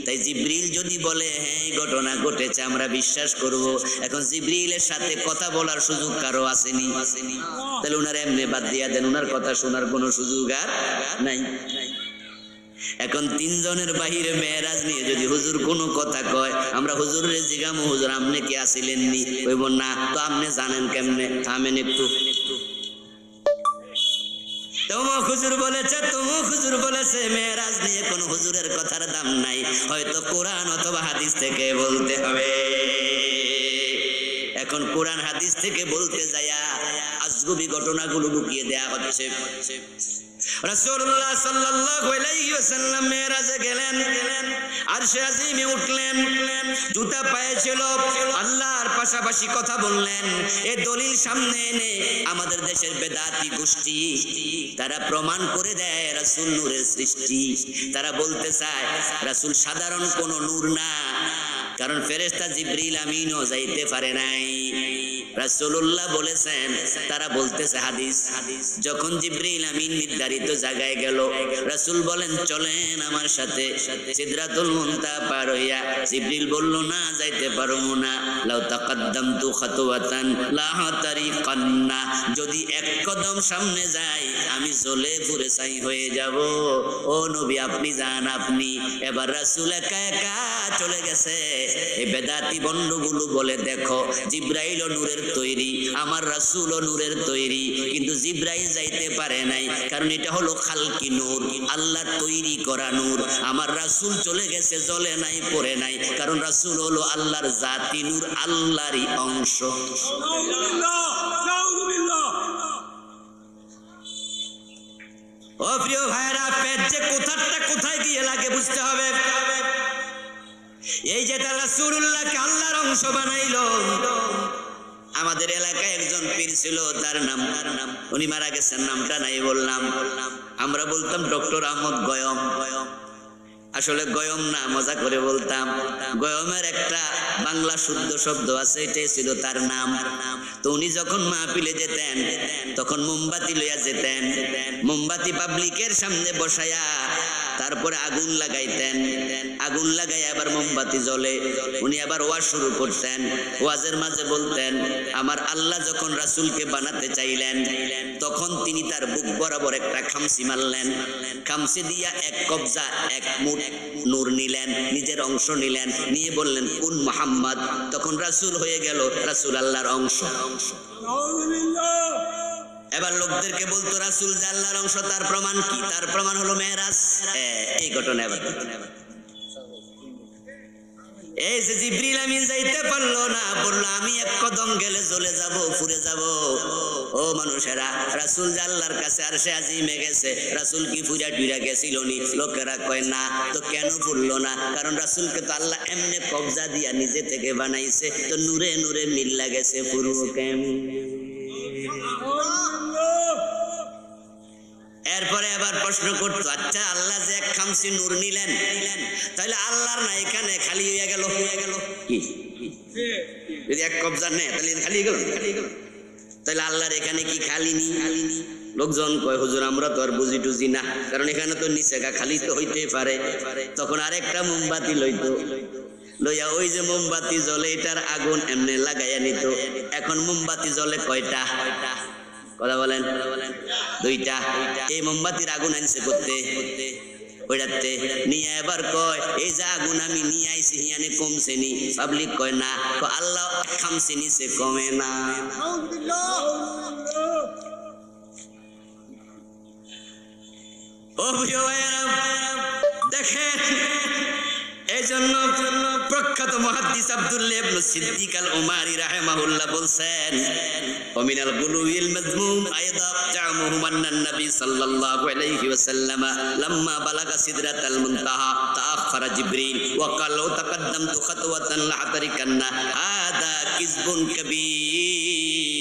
[SPEAKER 1] তাই জিবরিল যদি বলে হ্যাঁ এই ঘটনা ঘটেছে, আমরা বিশ্বাস করব। এখন জিবরিলের সাথে কথা বলার সুযোগ কারো আসেনি, তাহলে উনার এমনি বাদ দিয়া দেন, উনার কথা শোনার কোনো সুযোগ আর নাই। এখন তিনজনের বাহিরে মেরাজ নিয়ে যদি হুজুর কোনো কথা কয়, আমরা হুজুরের জিজ্ঞামু হুজুর আপনি কি আসিলেননি? কইব না। তো আপনি জানেন কেমনে? থামেন একটু। তমুক হুজুর বলেছে, তমুক হুজুর বলেছে, মেরাজ নিয়ে কোন হুজুরের কথার দাম নাই, হয়তো কোরআন অথবা হাদিস থেকে বলতে হবে। এখন কোরআন হাদিস থেকে বলতে যায়া আজগুবি ঘটনাগুলো লুকিয়ে দেয়া হচ্ছে। রাসূলুল্লাহ সাল্লাল্লাহু আলাইহি ওয়াসাল্লাম মেরাজে গেলেন, আরশে আজিমে উঠলেন, জুতা পায়ে ছিল, আল্লাহর পাশাপাশি কথা বললেন। এই দলিল সামনে এনে আমাদের দেশের বেদাতি গোষ্ঠী তারা প্রমাণ করে দেয় রাসূল নূরের সৃষ্টি। তারা বলতে চায় রাসূল সাধারণ কোনো নূর না, কারণ ফেরেশতা জিবরিল আমিনও যাইতে পারে নাই। রাসূলুল্লাহ বলেছেন, তারা বলতেছে হাদিস, যখন জিবরিল আমিন নির্ধারিত জায়গায় গেল, রাসূল বলেন চলেন আমার সাথে। সিদরাতুল মুনতাহা পার হইয়া জিবরিল বলল না যাইতে পারবো না। লাউ তাকাদ্দামতু খাতওয়াতান লা তারিকান্না, যদি এক কদম সামনে যাই আমি জ্বলে পুড়ে ছাই হয়ে যাব। ও নবী আপনি যান, আপনি। এবার রাসূল একা একা চলে গেছে। এই বেদাতি বন্ডগুলো বলে দেখো জিবরাইল নূরের তৈরি, আমার রাসূল নূরের তৈরি, কিন্তু জিবরাইল যাইতে পারে নাই, কারণ এটা হলো খালকি নূর, আল্লাহর তৈরি করা নূর। আমার রাসূল চলে গেছে, জ্বলে নাই, পড়ে নাই, কারণ রাসূল হলো আল্লাহর জাতি নূর, আল্লাহরই অংশ। ও প্রিয় ভাইরা, পেট যে কোথাটা কোথায় গিয়ে লাগে বুঝতে হবে। এই যে রাসূলুল্লাহকে আল্লাহর অংশ বানাইলো। আমাদের এলাকায় একজন পীর ছিল, তার নাম, উনি মারা গেছেন, নামটা নাই বললাম। আমরা বলতাম ডক্টর আহমদ গয়ম। আসলে গয়ম না, মজা করে বলতাম। গয়মের একটা বাংলা শুদ্ধ শব্দ আছে, এটাই ছিল তার নাম। তো উনি যখন মাহফিলে যেতেন তখন মোমবাতি লইয়া যেতেন, মোমবাতি পাবলিকের সামনে বসায়া তারপরে আগুন লাগাইতেন, আগুন লাগাই আবার মোমবাতি জ্বলে। উনি আবার ওয়াজ শুরু করতেন, ওয়াজের মাঝে বলতেন আমার আল্লাহ যখন রাসূলকে বানাতে চাইলেন তখন তিনি তার বুক বরাবর একটা খামসি মারলেন, খামসি দিয়া এক কবজা এক মুঠ নূর নিলেন, নিজের অংশ নিলেন, নিয়ে বললেন কুন মুহাম্মদ। তখন রাসূল হয়ে গেল, রাসূল আল্লাহর অংশ। এবার লোকদেরকে বলতো রাসূল যে আল্লাহর অংশ, তার প্রমাণ কি? তার প্রমাণ হলো মেরাজ। এই ঘটনা এবার এই যে জিবরিল আমিন যাইতে পারলো না, বললো আমি এক কদম গেলে জ্বলে যাব, পুড়ে যাব। ও মানুষেরা, রাসূল যে আল্লাহর কাছে আরশে আজিমে গেছে, রাসূল কি পুরা টুরা গেছিল নি? লোকেরা কয় না। তো কেন পুরলো না? কারণ রাসূলকে তো আল্লাহ এমনি কবজা দিয়া নিজে থেকে বানাইছে, তো নূরে নূরে মিল লাগেছে, পুরো কেমন। এরপরে আবার প্রশ্ন করতো, আচ্ছা আল্লাহ যে এক খামসি নূর নিলেন, তাহলে আল্লাহর না এখানে খালি হয়ে গেল? কি যদি এক কবজা নেয় তাহলে খালি গেল? তাহলে আল্লাহর এখানে কি খালি নি? লোকজন কয় হুজুর আমরা তো আর বুঝি টুজি না, কারণ এখানে তো নিচে খালি তো হইতেই পারে। তখন আরেকটা মোমবাতি লইতো, লইয়া ওই যে মোমবাতি জ্বলে এটার আগুন এমনি লাগাইয়া নিত। এখন মোমবাতি জ্বলে কয়টা? কথা বলেন, দুইটা। এই মোমবাতির আগুন আনছে করতে ওইটাতে নিয়ে এবার কয় এই যে আগুন আমি নিয়ে আইছি হিয়ানে কমছে নি? পাবলিক কয় না, আল্লাহ খামছে নিচে, কমে না। ও প্রিয় ভাইয়েরা, দেখেন এই জন্য প্রখ্যাত মুহাদ্দিস আব্দুল্লাহ ইবনে সিদ্দিক আল উমারি রাহিমাহুল্লাহ বলছেন ওমিনাল গুলুইল মাযমুম আয়দা জামুহু মান্নান নবী সাল্লাল্লাহু আলাইহি ওয়াসাল্লাম লাম্মা বালাগা সিদরাতাল মুনতাহা তাআখারা জিবরিল ওয়া ক্বালা তাকাদ্দামতু খাতওয়াতান লা তারিকান্না হাদা কিযবুন কাবীর।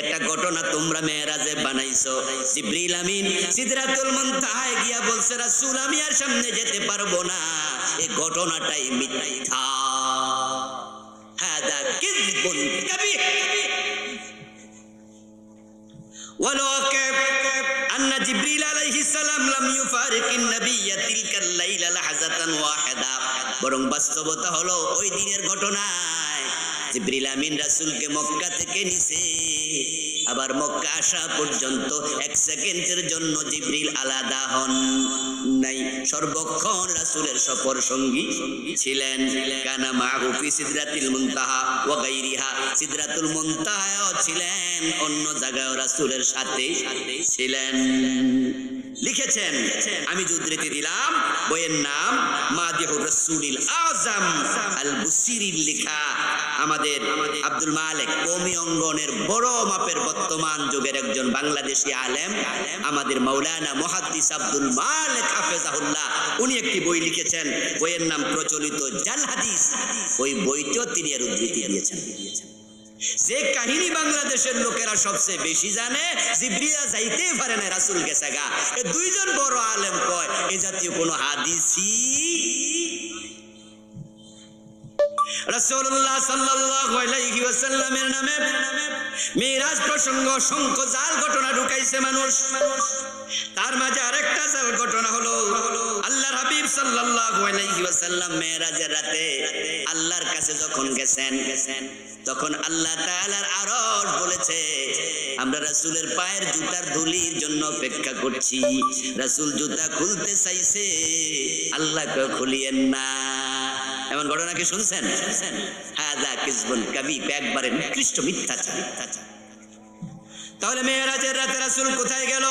[SPEAKER 1] একটা ঘটনা তোমরা মেরাজে বানাইছো। জিবরিল আমিন সিদরাতুল মুনতাহায় গিয়া বলছে রাসূল আমি আর সামনে যেতে পারবো না, এই ঘটনাটাই মিথ্যা। হাদা কিযবুন কাবীর। والواقع أن جبريل عليه السلام لم يفارق النبي تلك الليلة لحظة واحدة। বরং বাস্তবতা হলো ওই দিনের ঘটনায় জিবরিল আমিন রাসূলকে মক্কা থেকে নিছে, আবার মক্কা আসা পর্যন্ত এক সেকেন্ডের জন্য জিবরিল আলাদা হন নাই, সর্বক্ষণ রাসূলের সফর সঙ্গী ছিলেন। কানা মাহু ফি সিদরাতিল মুনতাহা ওয়া গায়রিহা, সিদরাতুল মুনতাহাও ছিলেন, অন্য জায়গায় রাসূলের সাথে ছিলেন। লিখেছেন, আমি যে উদ্ধৃতি দিলাম বইয়ের নাম মাদিহুর রাসূলিল আযম আল বুসিরির লেখা। আমাদের আব্দুল মালিক কওমি অঙ্গনের বড় মাপের বর্তমান যুগের একজন বাংলাদেশি আলেম, আমাদের মাওলানা মুহাদ্দিস আব্দুল মালিক হাফেজাহুল্লাহ, উনি একটি বই লিখেছেন, বইয়ের নাম প্রচলিত জাল হাদিস। ওই বইতেও তিনি এর উদ্ধৃতি দিয়েছেন। যে কাহিনী বাংলাদেশের লোকেরা সবচেয়ে বেশি জানে, জিবরিল যাইতে পারে না, রাসূল গেছে গা। এই দুইজন বড় আলেম কয় এই জাতীয় কোন হাদিসই রাসূলুল্লাহ সাল্লাল্লাহু আলাইহি ওয়াসাল্লামের নামে মিরাজ প্রসঙ্গ অসংখ্য জাল ঘটনা ঢুকাইছে মানুষ। তার মাঝে আরেকটা জাল ঘটনা হলো আল্লাহর হাবিব সাল্লাল্লাহু আলাইহি ওয়াসাল্লাম মিরাজের রাতে আল্লাহর কাছে যখন গেছেন, তখন আল্লাহ তাআলার আরশ বলেছে আমরা রাসূলের পায়ের জুতার ধুলির জন্য অপেক্ষা করছি। রাসূল জুতা খুলতে চাইছে, আল্লাহ কে খুলিয়েন না। এমন ঘটনা কি শুনছেন? হাদা কিযবুন কাবীর, একবারে নিকৃষ্ট মিথ্যাচার। তাহলে মেরাজের রাতে রাসূল কোথায় গেল?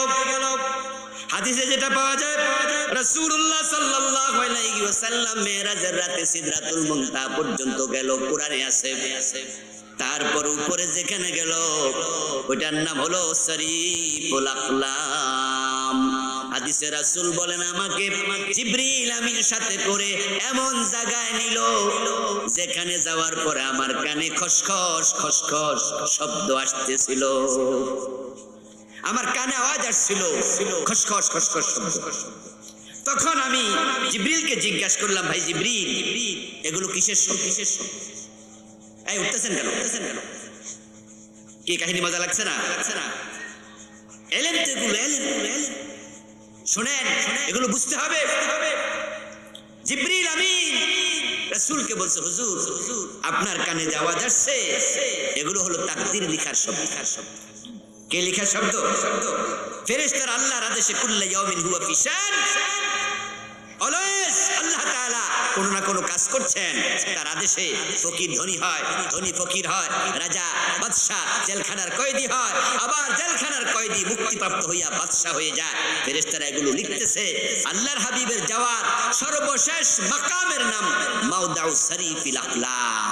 [SPEAKER 1] হাদিসে যেটা পাওয়া যায়, রাসূলুল্লাহ সাল্লাল্লাহু আলাইহি ওয়াসাল্লাম মেরাজের রাতে সিদরাতুল মুনতাহা পর্যন্ত গেল, কোরআনে আছে। তারপর উপরে যেখানে গেল ওটার নাম হলো শরীফুল আকলাম। হাদিসে রাসূল বলেন আমাকে জিবরিল আমিন সাথে করে এমন জায়গায় নিল যেখানে যাওয়ার পরে আমার কানে খসখস খসখস শব্দ আসতেছিল, আমার কানে আওয়াজ আসছিল খসখস খসখস শব্দ। তখন আমি জিবরিলকে জিজ্ঞাসা করলাম, ভাই জিবরিল এগুলো কিসের শব্দ? এই উঠতেছেন কেন? কি কাহিনী মজা লাগছে না? এলেন তো এগুলো, এলেন শুনেন, এগুলো বুঝতে হবে। জিবরিল আমিন রাসূলকে বলছে হুজুর আপনার কানে যে আওয়াজ আসছে এগুলো হলো তাকদীর লিখার শব্দ। কে লিখার শব্দ? ফেরেশতারা আল্লাহর আদেশে কুল্লা ইয়াউমিন হুয়া ফি শান, অলওয়েজ আল্লাহ তাআলা কোন না কোন কাজ করছেন, তার আদেশে ফকির ধনী হয়, ধনী ফকির হয়, রাজা বাদশা জেলখানার কয়েদি হয়, আবার জেলখানার কয়েদি মুক্তিপ্রাপ্ত হইয়া বাদশা হয়ে যায়। ফেরেশতারা এগুলো লিখতেছে। আল্লাহর হাবিবের যাওয়ার সর্বশেষ মাকামের নাম মাওদাউ শরীফিল আকলাম।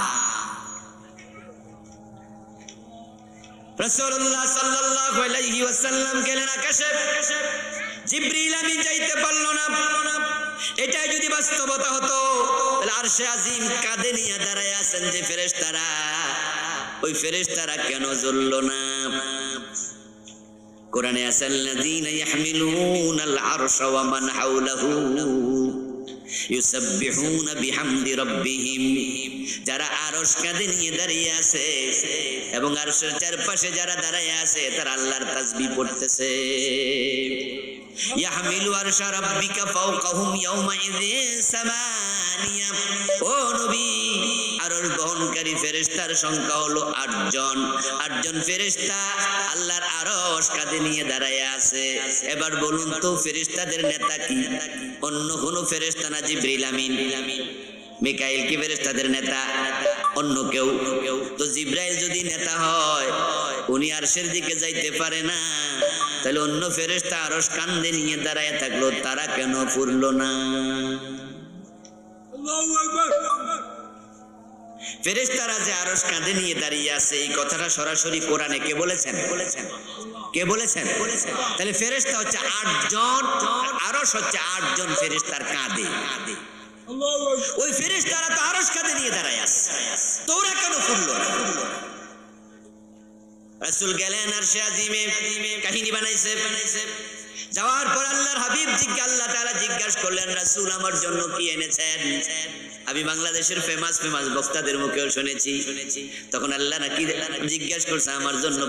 [SPEAKER 1] রাসূলুল্লাহ সাল্লাল্লাহু আলাইহি ওয়াসাল্লাম গেলেন আকাশে, জিবরিল আমিন যাইতে পারল না। এটাই যদি বাস্তবতা হতো তাহলে আরশে আজিম কাঁধে নিয়ে দাঁড়ায় আছেন যে ফেরেশতারা, ওই ফেরেশতারা কেন জ্বলল না? কোরআনে আছে আল্লাযীনা ইয়াহমিলুনাল আরশা ওয়া মান হাওলাহু ইউসাব্বিহুনা বিহামদি রাব্বিহিম, যারা আরশ কাঁধে নিয়ে দাঁড়িয়ে আছে এবং আরশের চারপাশে যারা দাঁড়িয়ে আছে তারা আল্লাহর তাসবিহ পড়তেছে। ইয়াহমিলু আরশা রাব্বিকা ফাওকাহুম ইয়াওমাইযিন সামানিয়া, ও নবী আরশ বহনকারী ফেরেশতার সংখ্যা হলো 8 জন। 8 জন ফেরেশতা আল্লাহর আরশ কাঁধে নিয়ে দাঁড়ায় আছে। এবার বলুন তো ফেরেশতাদের নেতা কি? অন্য কোন ফেরেশতা না, জিবরিল আমিন। মিকাইল কি ফেরেশতাদের নেতা? অন্য কেউ? তো জিবরাইল যদি নেতা হয় উনি আরশের দিকে যাইতে পারে না, তাহলে অন্য ফেরেশতা আরশ কাঁধে নিয়ে দাঁড়ায় থাকলো, তারা কেন ফুরলো না? আল্লাহু আকবার। ফেরেশতারা যে আরশ কাঁধে নিয়ে দাঁড়িয়ে আছে এই কথাটা সরাসরি কোরআনে কে বলেছেন? কে বলেছেন? তাহলে ফেরেশতা হচ্ছে 8 জন, আরশ হচ্ছে 8 জন ফেরেশতার কাঁধে। ওই ফেরেশতারা তো আরশ কাঁধে নিয়ে দাঁড়ায় আছে, তোরা কেন ফুরলো না? রাসূল গেলেন আরশে আজিমে, কাহিনী বানাইছে। যাওয়ার পর আল্লাহর হাবিব আল্লাহ তাআলা জিজ্ঞাসা করলেন, রাসূল আমার জন্য কি এনেছেন? আমি বাংলাদেশের ফেমাস বক্তাদের মুখেও শুনেছি। তখন আল্লাহ নাকি জিজ্ঞাসা করছে, আমার জন্য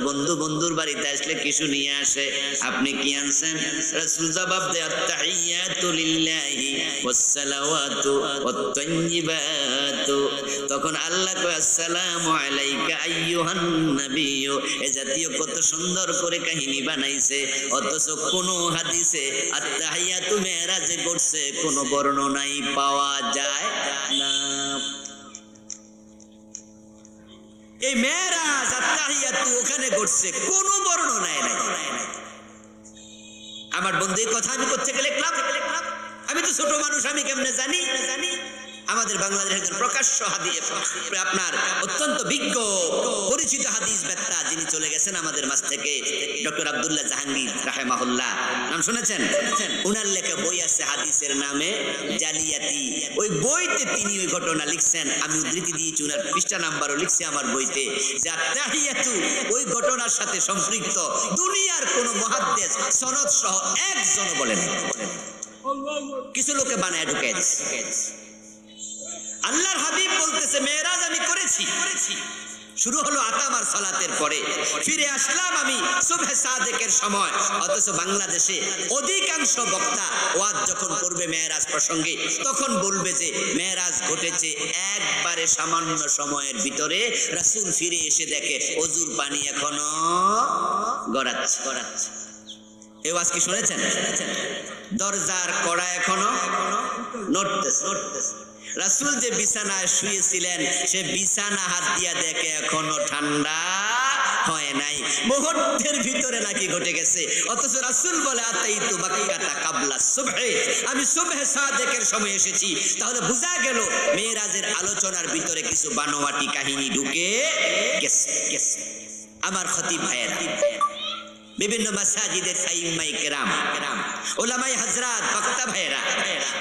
[SPEAKER 1] বন্ধুর বাড়িতে আসলে কিছু নিয়ে আসে, আপনি কি আনছেন? রাসূল জবাব দেয়, আত-তাহিয়াতু লিল্লাহি ওয়াস-সালাওয়াতু ওয়াত-তাইয়্যিবাতু। তখন আল্লাহ কয়, আসসালামু আলাইকা আইয়ুহান নাবিয়্যু। এই জাতীয় কত সুন্দর করে কাহিনী বানাইছে, অথচ কোন হাদিসে আত-তাহিয়াতু মেরাজে ঘটছে কোন বর্ণনাই পাওয়া যায় না। এই মেরাজ আত-তাহিয়াতু ওখানে ঘটছে, কোন বর্ণনায় নাই। আমার বন্ধু এই কথা আমি কোত্থেকে লিখলাম? আমি তো ছোট মানুষ, আমি কেমনে জানি? আমাদের বাংলাদেশের প্রকাশ্য হাদিস, আপনার অত্যন্ত বিজ্ঞ পরিচিত হাদিস বেত্তা যিনি চলে গেছেন আমাদের মাঝ থেকে, ডক্টর আব্দুল্লাহ জাহাঙ্গীর রাহিমাহুল্লাহ, নাম শুনেছেন? উনার লেখা বই আছে হাদিসের নামে জালিয়াতি। ওই বইতে তিনি ওই ঘটনা লিখছেন, আমি উদ্ধৃতি দিয়েছি, উনার পৃষ্ঠা নাম্বারও লিখছি আমার বইতে, যে আত-তাহিয়াতু ওই ঘটনার সাথে সম্পৃক্ত দুনিয়ার কোন মুহাদ্দিস সনদ সহ একজনও বলেন। কিছু লোকে বানায় ঢুকে আল্লাহর হাবিব বলতেছে, মেরাজ আমি করেছি। শুরু হলো আতামার সালাতের পরে, ফিরে আসলাম আমি সুবহে সাদেকের সময়। অথচ বাংলাদেশে অধিকাংশ বক্তা ওয়াজ যখন করবে মেরাজ প্রসঙ্গে, তখন বলবে যে মেরাজ ঘটেছে একবারে সামান্য সময়ের ভিতরে। রাসূল ফিরে এসে দেখে অজুর পানি এখনো গড়াচ্ছে। এই ওয়াজ কি শুনেছেন? দরজার কড়া এখনো নড়তেছে। রাসূল যে বিছানায় শুয়েছিলেন, সে বিছানা হাত দিয়া দেখে এখনো ঠান্ডা হয় নাই, মুহূর্তের ভিতরে নাকি ঘটে গেছে। অথচ রাসূল বলে, আতাইতু বাক্কাতা কাবলা সুবহি, আমি সুবহে সাদেকের সময় এসেছি। তাহলে বোঝা গেল মেরাজের আলোচনার ভিতরে কিছু বানোয়াটি কাহিনী ঢুকে গেছে। আমার খতিব ভাইয়েরা, বিভিন্ন মাসাজিদের আইম্মায়ে কেরাম, উলামায়ে হযরত, বক্তা ভাইয়েরা,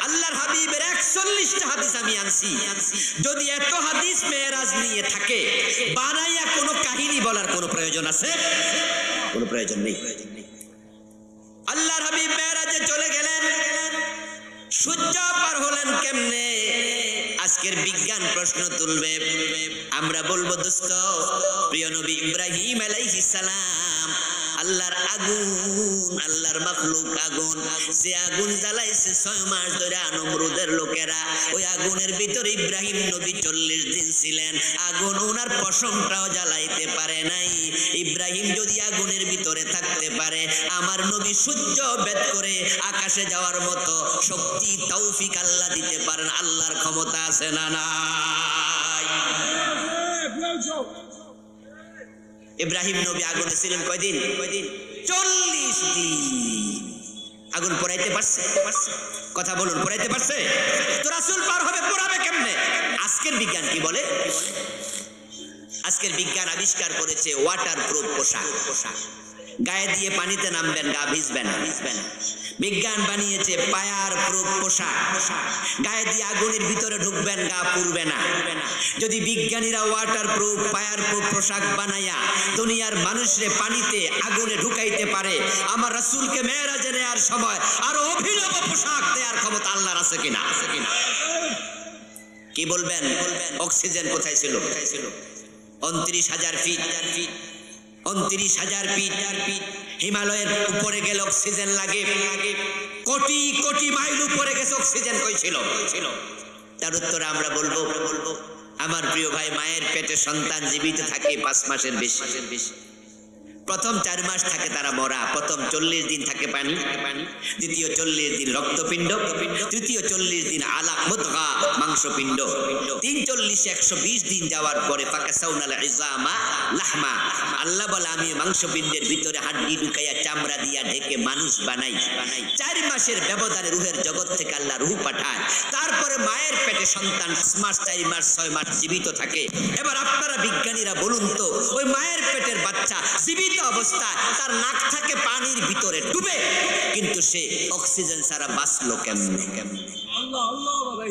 [SPEAKER 1] আল্লাহর হাবিবের 41টা হাদিস আমি আনছি। যদি এত হাদিস মেরাজ নিয়ে থাকে, বানাইয়া কোনো কাহিনী বলার কোনো প্রয়োজন আছে? কোনো প্রয়োজন নেই। আল্লাহর হাবিব মেরাজে চলে গেলেন, সূর্য পার হলেন কেমনে? আজকের বিজ্ঞান প্রশ্ন তুলবে, আমরা বলবো, দোস্ত, প্রিয় নবী ইব্রাহিম আলাইহিস সালাম আল্লাহর আগুন, আল্লাহর মাখলুক আগুন, যে আগুন জ্বালাইছে 6 মাস ধরে নমরুদের লোকেরা, ওই আগুনের ভিতরে ইব্রাহিম নবী 40 দিন ছিলেন। আগুন ওনার পশমটাও জ্বালাইতে পারে নাই। ইব্রাহিম যদি আগুনের ভিতরে থাকতে পারে, আমার নবী সূর্য ভেদ করে আকাশে যাওয়ার মতো শক্তি তৌফিক আল্লাহ দিতে পারেন। আল্লাহর ক্ষমতা আছে না নাই? ইব্রাহিম নবী আগুনে ছিলেন কয়দিন? 40 দিন। আগুন পোড়াইতে পারছে? কথা বলুন, পোড়াইতে পারছে? তো রাসূল পার হবে, পোড়াবে কেমনে? আজকের বিজ্ঞান কি বলে? আজকের বিজ্ঞান আবিষ্কার করেছে ওয়াটার প্রুফ পোশাক। গায়ে দিয়ে পানিতে নামবেন, গা ভিজবে না। বিজ্ঞান বানিয়েছে ফায়ার প্রুফ পোশাক, গায়ে দিয়ে আগুনের ভিতরে ঢুকবেন, গা পুড়বে না। যদি বিজ্ঞানীরা ওয়াটার প্রুফ ফায়ার প্রুফ পোশাক বানায়া দুনিয়ার মানুষরে পানিতে আগুনে ঢুকাইতে পারে, আমার রাসূলকে মেরাজে নেয়ার সময় আরো অভিনব পোশাক দেওয়ার ক্ষমতা আল্লাহর আছে কিনা? কি বলবেন? অক্সিজেন কোথায় ছিল? 29,000 ফিট, 29,000 ফিট হিমালয়ের উপরে গেলে অক্সিজেন লাগে। কোটি কোটি মাইল উপরে গেছে, অক্সিজেন কই ছিল? তার উত্তরে আমরা বলবো, আমার প্রিয় ভাই, মায়ের পেটে সন্তান জীবিত থাকে 5 মাসের বেশি। প্রথম 4 মাস থাকে তারা মরা, প্রথম 40 দিন থাকে পানি, দ্বিতীয় 40 দিন রক্তপিণ্ড, তৃতীয় 40 দিন আলাক মুদগা মাংসপিণ্ড, 120 দিন যাওয়ার পরে ফাকাসাউনাল ইজামা লাহমা, আল্লাহ বলে আমি মাংসপিণ্ডের ভিতরে হাড্ডি ঢুকাইয়া চামড়া দিয়া ঢেকে মানুষ বানাই। 4 মাসের ব্যবধানে রূহের জগৎ থেকে আল্লাহ রূহ পাঠায়। তারপরে মায়ের পেটে সন্তান 5 মাস, 4 মাস, 6 মাস জীবিত থাকে। এবার আপনারা বিজ্ঞানীরা বলুন তো, ওই মায়ের পেটের বাচ্চা জীবিত অবস্থায় তার নাক থাকে পানির ভিতরে ডুবে, কিন্তু সে অক্সিজেন ছাড়া বাঁচলো কেমনে?
[SPEAKER 2] আল্লাহ আল্লাহ বাবা।